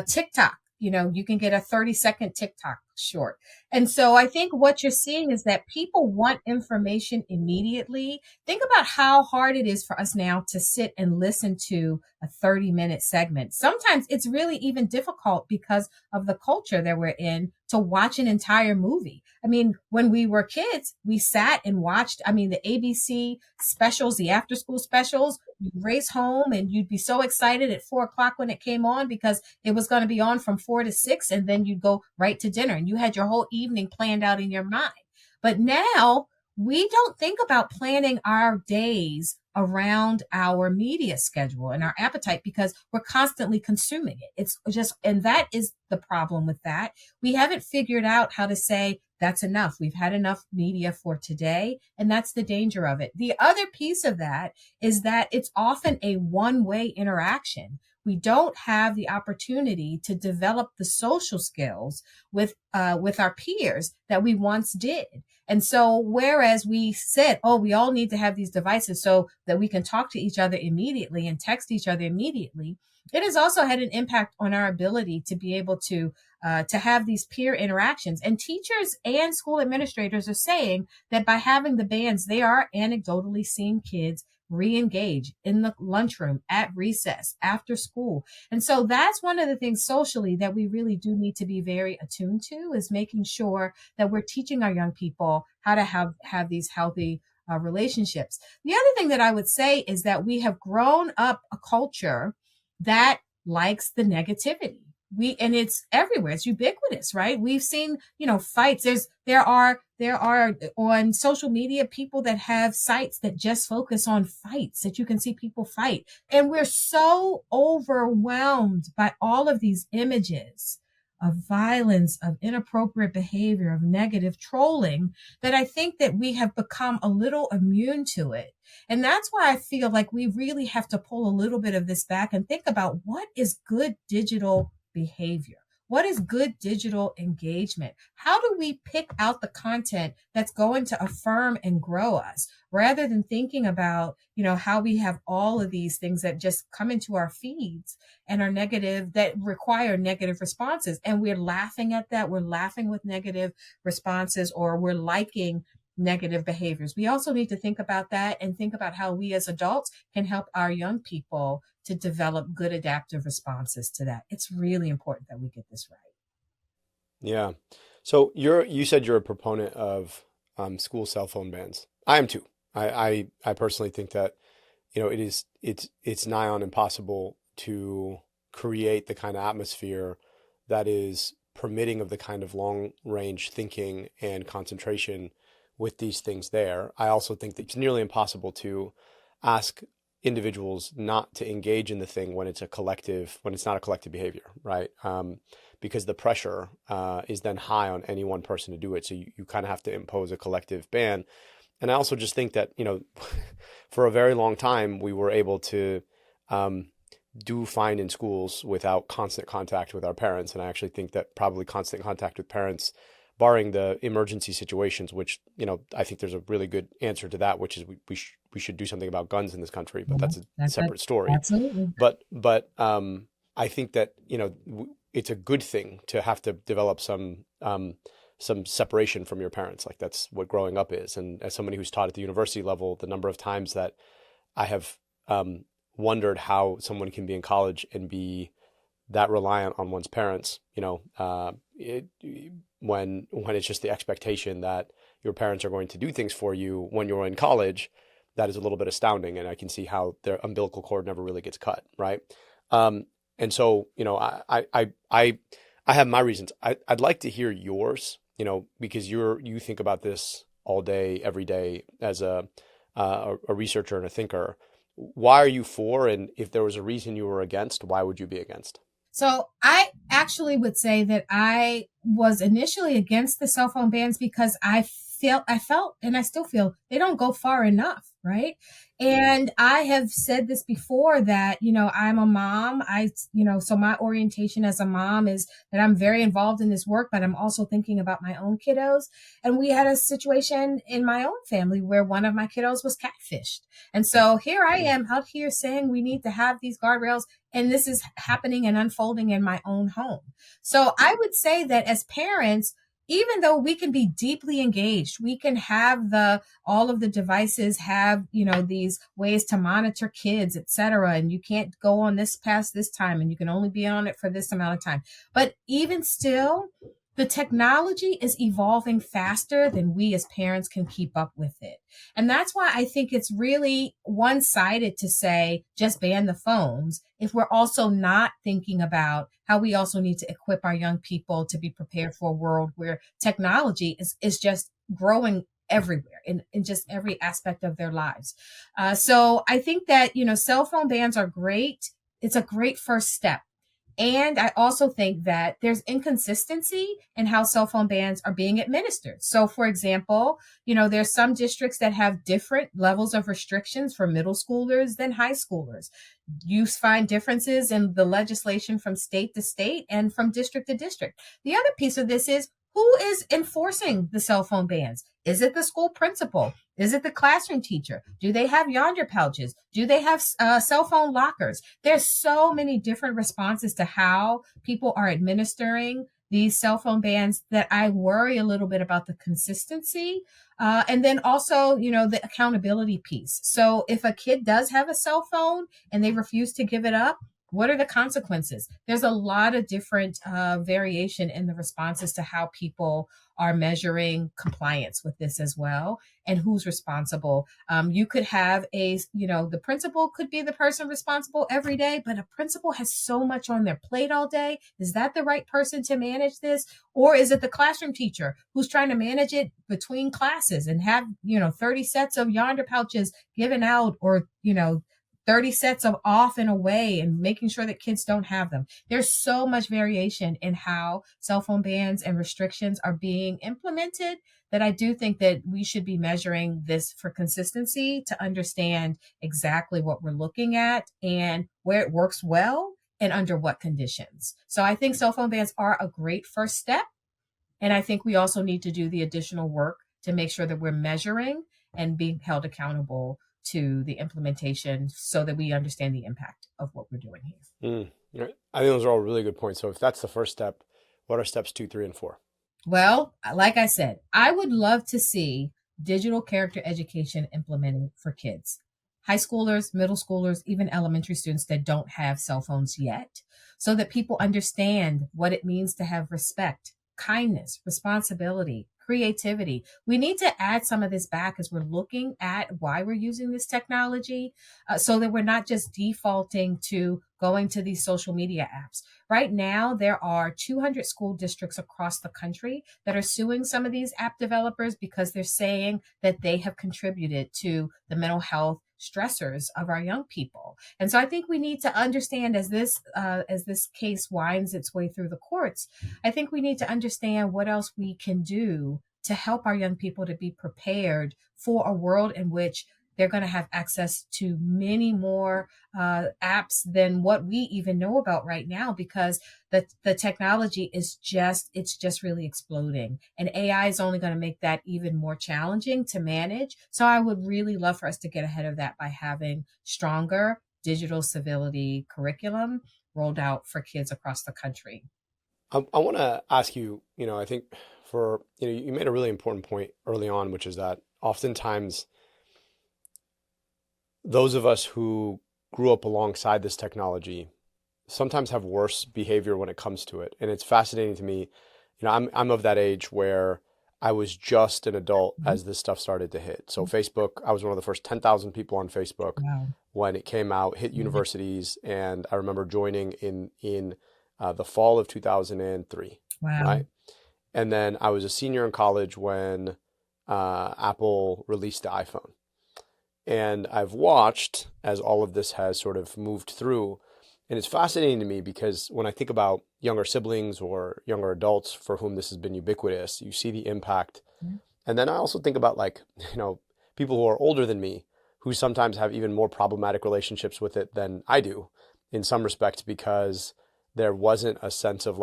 TikTok, you can get a 30-second TikTok short. And so I think what you're seeing is that people want information immediately. Think about how hard it is for us now to sit and listen to a 30-minute segment. Sometimes it's really even difficult because of the culture that we're in to watch an entire movie. When we were kids, we sat and watched, the ABC specials, the after school specials. You'd race home and you'd be so excited at 4:00 when it came on because it was going to be on from 4 to 6, and then you'd go right to dinner and you had your whole evening planned out in your mind. But now we don't think about planning our days around our media schedule and our appetite because we're constantly consuming it. And that is the problem with that. We haven't figured out how to say that's enough. We've had enough media for today, and that's the danger of it. The other piece of that is that it's often a one-way interaction. We don't have the opportunity to develop the social skills with our peers that we once did. And so whereas we said, we all need to have these devices so that we can talk to each other immediately and text each other immediately, it has also had an impact on our ability to be able to have these peer interactions. And teachers and school administrators are saying that by having the bans, they are anecdotally seeing kids re-engage in the lunchroom, at recess, after school. And so that's one of the things socially that we really do need to be very attuned to, is making sure that we're teaching our young people how to have these healthy relationships. The other thing that I would say is that we have grown up a culture that likes the negativity. And it's everywhere. It's ubiquitous, right? We've seen, fights. There are on social media people that have sites that just focus on fights, that you can see people fight. And we're so overwhelmed by all of these images of violence, of inappropriate behavior, of negative trolling, that I think that we have become a little immune to it. And that's why I feel like we really have to pull a little bit of this back and think about what is good digital behavior. What is good digital engagement? How do we pick out the content that's going to affirm and grow us, rather than thinking about, how we have all of these things that just come into our feeds and are negative, that require negative responses. And we're laughing at that. We're laughing with negative responses, or we're liking negative behaviors. We also need to think about that and think about how we as adults can help our young people to develop good adaptive responses to that. It's really important that we get this right. Yeah. So you said you're a proponent of school cell phone bans. I am too. I personally think that, it's nigh on impossible to create the kind of atmosphere that is permitting of the kind of long range thinking and concentration with these things there. I also think that it's nearly impossible to ask individuals not to engage in the thing when it's not a collective behavior, right? Because the pressure is then high on any one person to do it. So you kind of have to impose a collective ban. And I also just think that, for a very long time, we were able to do fine in schools without constant contact with our parents. And I actually think that probably constant contact with parents, barring the emergency situations, which, I think there's a really good answer to that, which is we should do something about guns in this country, but that's a separate story. Absolutely. But I think that, it's a good thing to have to develop some separation from your parents. Like that's what growing up is. And as somebody who's taught at the university level, the number of times that I have wondered how someone can be in college and be that reliant on one's parents, when it's just the expectation that your parents are going to do things for you when you're in college, that is a little bit astounding. And I can see how their umbilical cord never really gets cut, right? And so, I have my reasons. I'd like to hear yours, because you think about this all day, every day as a researcher and a thinker. Why are you for? And if there was a reason you were against, why would you be against? So I actually would say that I was initially against the cell phone bans because I felt, and I still feel, they don't go far enough, right? And I have said this before that, I'm a mom. So my orientation as a mom is that I'm very involved in this work, but I'm also thinking about my own kiddos. And we had a situation in my own family where one of my kiddos was catfished. And so here I am out here saying we need to have these guardrails, and this is happening and unfolding in my own home. So I would say that as parents, even though we can be deeply engaged, we can have all of the devices have, these ways to monitor kids, et cetera. And you can't go on this past this time, and you can only be on it for this amount of time. But even still, the technology is evolving faster than we as parents can keep up with it. And that's why I think it's really one-sided to say just ban the phones if we're also not thinking about how we also need to equip our young people to be prepared for a world where technology is just growing everywhere in just every aspect of their lives. So I think that, cell phone bans are great. It's a great first step. And I also think that there's inconsistency in how cell phone bans are being administered. So, for example, there's some districts that have different levels of restrictions for middle schoolers than high schoolers. You find differences in the legislation from state to state and from district to district. The other piece of this is, who is enforcing the cell phone bans? Is it the school principal? Is it the classroom teacher? Do they have yonder pouches? Do they have cell phone lockers? There's so many different responses to how people are administering these cell phone bans that I worry a little bit about the consistency. And then also, the accountability piece. So if a kid does have a cell phone and they refuse to give it up, what are the consequences? There's a lot of different variation in the responses to how people are measuring compliance with this as well, and who's responsible. You could have the principal could be the person responsible every day, but a principal has so much on their plate all day. Is that the right person to manage this? Or is it the classroom teacher who's trying to manage it between classes and have, 30 sets of yonder pouches given out, or, 30 sets of off and away, and making sure that kids don't have them. There's so much variation in how cell phone bans and restrictions are being implemented that I do think that we should be measuring this for consistency to understand exactly what we're looking at and where it works well and under what conditions. So I think cell phone bans are a great first step. And I think we also need to do the additional work to make sure that we're measuring and being held accountable to the implementation so that we understand the impact of what we're doing here. I think those are all really good points. So if that's the first step, what are steps 2, 3, and 4? Well, like I said, I would love to see digital character education implemented for kids, high schoolers, middle schoolers, even elementary students that don't have cell phones yet, so that people understand what it means to have respect, kindness, responsibility, creativity. We need to add some of this back as we're looking at why we're using this technology, so that we're not just defaulting to going to these social media apps. Right now, there are 200 school districts across the country that are suing some of these app developers because they're saying that they have contributed to the mental health stressors of our young people. And so I think we need to understand as this case winds its way through the courts, I think we need to understand what else we can do to help our young people to be prepared for a world in which they're going to have access to many more apps than what we even know about right now, because the technology is just really exploding. And AI is only going to make that even more challenging to manage. So I would really love for us to get ahead of that by having stronger digital civility curriculum rolled out for kids across the country. I want to ask you, I think you made a really important point early on, which is that oftentimes those of us who grew up alongside this technology sometimes have worse behavior when it comes to it. And it's fascinating to me. I'm of that age where I was just an adult as this stuff started to hit. So Facebook, I was one of the first 10,000 people on Facebook when it came out, hit universities. And I remember joining in the fall of 2003. Wow. Right. And then I was a senior in college when Apple released the iPhone. And I've watched as all of this has sort of moved through. And it's fascinating to me because when I think about younger siblings or younger adults for whom this has been ubiquitous, you see the impact. And then I also think about people who are older than me who sometimes have even more problematic relationships with it than I do in some respects, because there wasn't a sense of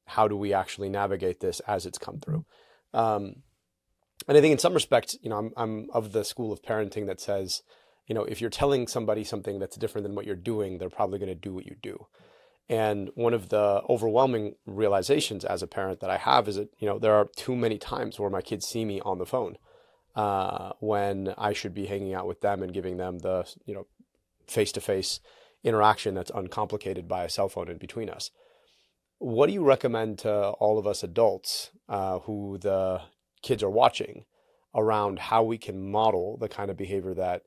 how do we actually navigate this as it's come through. And I think in some respects, I'm of the school of parenting that says, if you're telling somebody something that's different than what you're doing, they're probably going to do what you do. And one of the overwhelming realizations as a parent that I have is that, there are too many times where my kids see me on the phone when I should be hanging out with them and giving them the, face-to-face interaction that's uncomplicated by a cell phone in between us. What do you recommend to all of us adults who the kids are watching around how we can model the kind of behavior that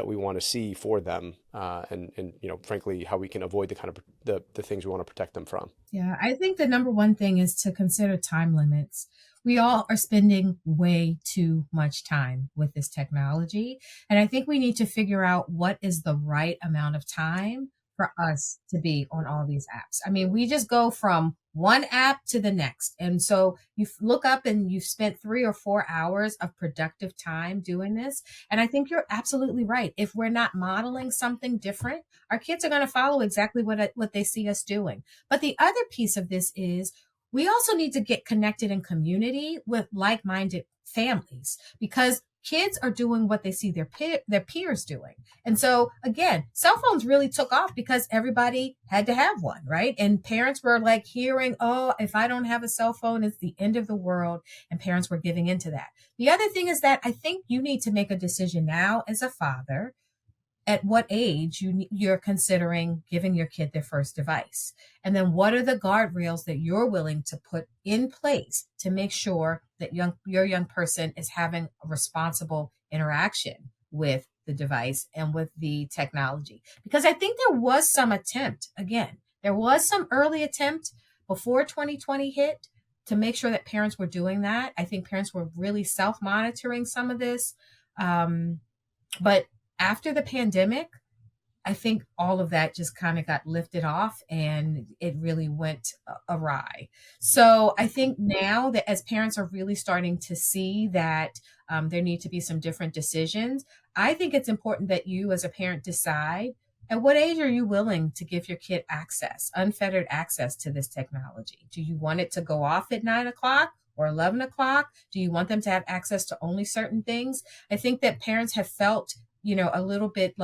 we want to see for them, and frankly, how we can avoid the kind of the things we want to protect them from? Yeah, I think the number one thing is to consider time limits. We all are spending way too much time with this technology, and I think we need to figure out what is the right amount of time for us to be on all these apps. I mean, we just go from one app to the next. And so you look up and you've spent 3 or 4 hours of productive time doing this. And I think you're absolutely right. If we're not modeling something different, our kids are going to follow exactly what they see us doing. But the other piece of this is we also need to get connected in community with like-minded families, because kids are doing what they see their peers doing. And so again, cell phones really took off because everybody had to have one, right? And parents were hearing, oh, if I don't have a cell phone, it's the end of the world. And parents were giving into that. The other thing is that I think you need to make a decision now as a father at what age you're considering giving your kid their first device. And then what are the guardrails that you're willing to put in place to make sure that your young person is having a responsible interaction with the device and with the technology? Because I think there was some early attempt before 2020 hit to make sure that parents were doing that. I think parents were really self-monitoring some of this. But after the pandemic, I think all of that just kind of got lifted off and it really went awry. So I think now that as parents are really starting to see that there need to be some different decisions, I think it's important that you as a parent decide at what age are you willing to give your kid unfettered access to this technology? Do you want it to go off at 9 o'clock? Or 11 o'clock? Do you want them to have access to only certain things? I think that parents have felt a little bit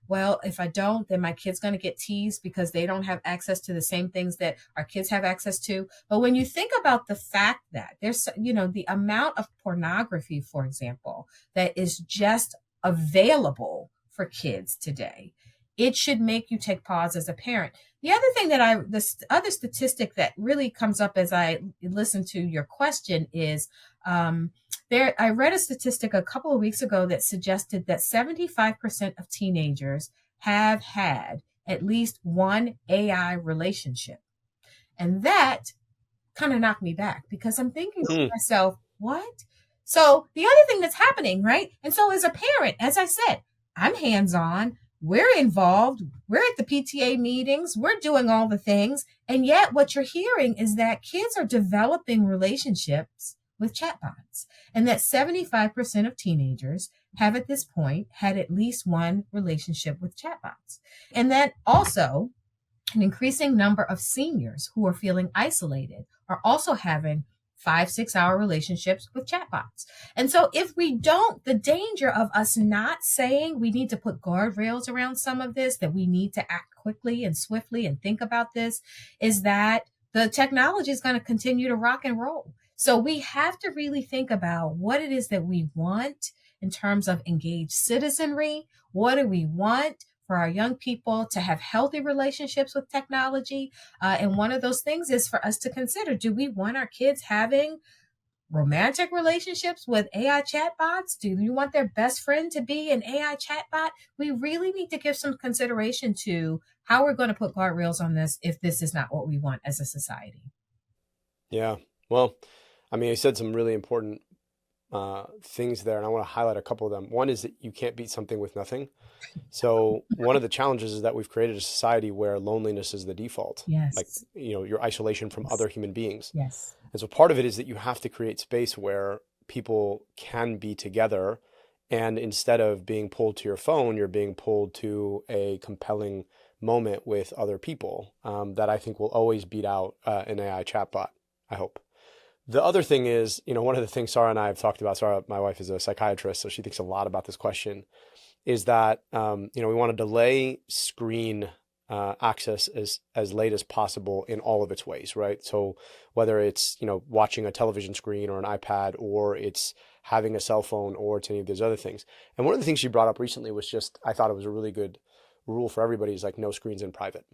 well, if I don't, then my kid's going to get teased because they don't have access to the same things that our kids have access to. But when you think about the fact that there's, the amount of pornography, for example, that is just available for kids today, it should make you take pause as a parent. The other thing the other statistic that really comes up as I listen to your question is, I read a statistic a couple of weeks ago that suggested that 75% of teenagers have had at least one AI relationship. And that kind of knocked me back because I'm thinking to myself, what? So the other thing that's happening, right? And so as a parent, as I said, I'm hands-on. We're involved. We're at the PTA meetings. We're doing all the things. And yet what you're hearing is that kids are developing relationships with chatbots, and that 75% of teenagers have at this point had at least one relationship with chatbots. And that also an increasing number of seniors who are feeling isolated are also having 5-6 hour relationships with chatbots. And so if we don't, the danger of us not saying we need to put guardrails around some of this, that we need to act quickly and swiftly and think about this, is that the technology is going to continue to rock and roll. So we have to really think about what it is that we want in terms of engaged citizenry. What do we want for our young people to have healthy relationships with technology? And one of those things is for us to consider, do we want our kids having romantic relationships with AI chatbots? Do you want their best friend to be an AI chatbot? We really need to give some consideration to how we're going to put guardrails on this if this is not what we want as a society. Yeah, well, I mean, I said some really important things there, and I want to highlight a couple of them. One is that you can't beat something with nothing. So one of the challenges is that we've created a society where loneliness is the default. Yes. Like, your isolation from other human beings. Yes. And so part of it is that you have to create space where people can be together. And instead of being pulled to your phone, you're being pulled to a compelling moment with other people that I think will always beat out an AI chatbot, I hope. The other thing is, one of the things Sarah and I have talked about, Sarah, my wife, is a psychiatrist, so she thinks a lot about this question, is that, we want to delay screen access as late as possible in all of its ways, right? So whether it's, watching a television screen or an iPad, or it's having a cell phone, or it's any of those other things. And one of the things she brought up recently was I thought it was a really good rule for everybody, is like no screens in private,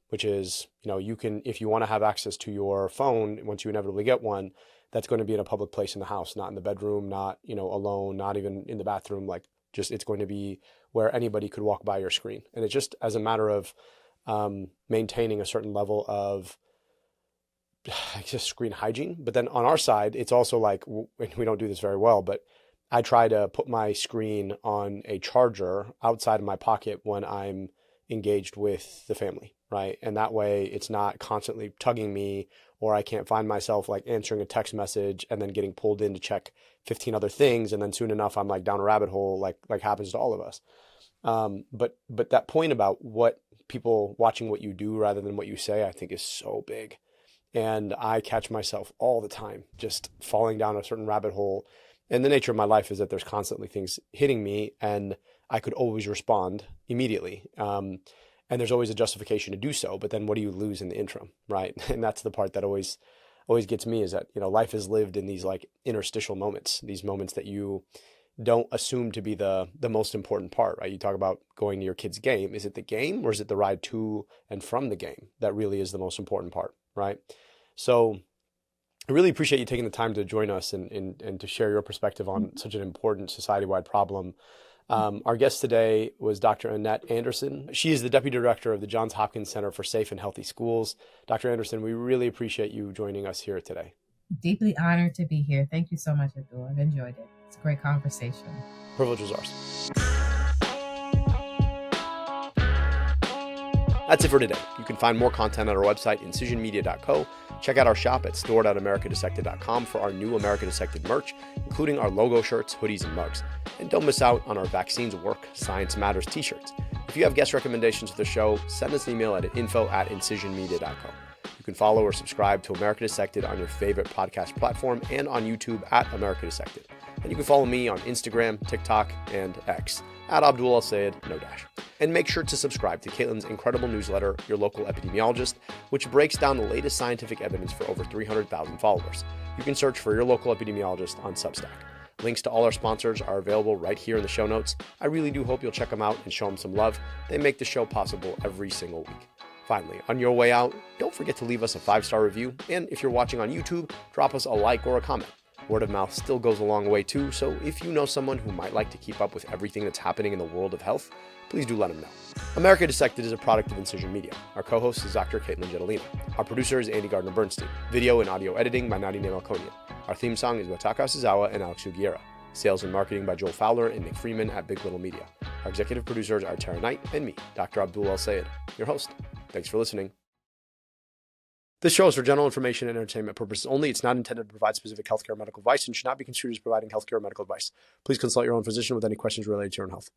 which is, you can, if you want to have access to your phone, once you inevitably get one, that's going to be in a public place in the house, not in the bedroom, not, alone, not even in the bathroom, like just, it's going to be where anybody could walk by your screen. And it's just as a matter of maintaining a certain level of just screen hygiene. But then on our side, it's also like, we don't do this very well, but I try to put my screen on a charger outside of my pocket when I'm engaged with the family, right? And that way it's not constantly tugging me, or I can't find myself like answering a text message and then getting pulled in to check 15 other things. And then soon enough, I'm like down a rabbit hole, like happens to all of us. But that point about what people watching what you do rather than what you say, I think is so big. And I catch myself all the time just falling down a certain rabbit hole. And the nature of my life is that there's constantly things hitting me, and I could always respond immediately. And there's always a justification to do so, but then what do you lose in the interim, right? And that's the part that always gets me, is that, life is lived in these like interstitial moments, these moments that you don't assume to be the most important part, right? You talk about going to your kid's game. Is it the game, or is it the ride to and from the game that really is the most important part, right? So I really appreciate you taking the time to join us and to share your perspective on such an important society-wide problem. Our guest today was Dr. Annette Anderson. She is the Deputy Director of the Johns Hopkins Center for Safe and Healthy Schools. Dr. Anderson, we really appreciate you joining us here today. Deeply honored to be here. Thank you so much, Abdul. I've enjoyed it. It's a great conversation. Privilege was ours. That's it for today. You can find more content on our website, incisionmedia.co. Check out our shop at store.americadissected.com for our new America Dissected merch, including our logo shirts, hoodies, and mugs. And don't miss out on our Vaccines Work, Science Matters t-shirts. If you have guest recommendations for the show, send us an email at info@incisionmedia.co. You can follow or subscribe to America Dissected on your favorite podcast platform and on YouTube at America Dissected. And you can follow me on Instagram, TikTok, and X at Abdul Al-Sayed, no dash. And make sure to subscribe to Katelyn's incredible newsletter, Your Local Epidemiologist, which breaks down the latest scientific evidence for over 300,000 followers. You can search for Your Local Epidemiologist on Substack. Links to all our sponsors are available right here in the show notes. I really do hope you'll check them out and show them some love. They make the show possible every single week. Finally, on your way out, don't forget to leave us a 5-star review. And if you're watching on YouTube, drop us a like or a comment. Word of mouth still goes a long way too, so if you know someone who might like to keep up with everything that's happening in the world of health, please do let them know. America Dissected is a product of Incision Media. Our co-host is Dr. Katelyn Jetelina. Our producer is Andy Gardner-Bernstein. Video and audio editing by Nadine Melkonian. Our theme song is by Taka Suzawa and Alex Sugiura. Sales and marketing by Joel Fowler and Nick Freeman at Big Little Media. Our executive producers are Tara Knight and me, Dr. Abdul your host. Thanks for listening. This show is for general information and entertainment purposes only. It's not intended to provide specific healthcare or medical advice and should not be considered as providing healthcare or medical advice. Please consult your own physician with any questions related to your own health.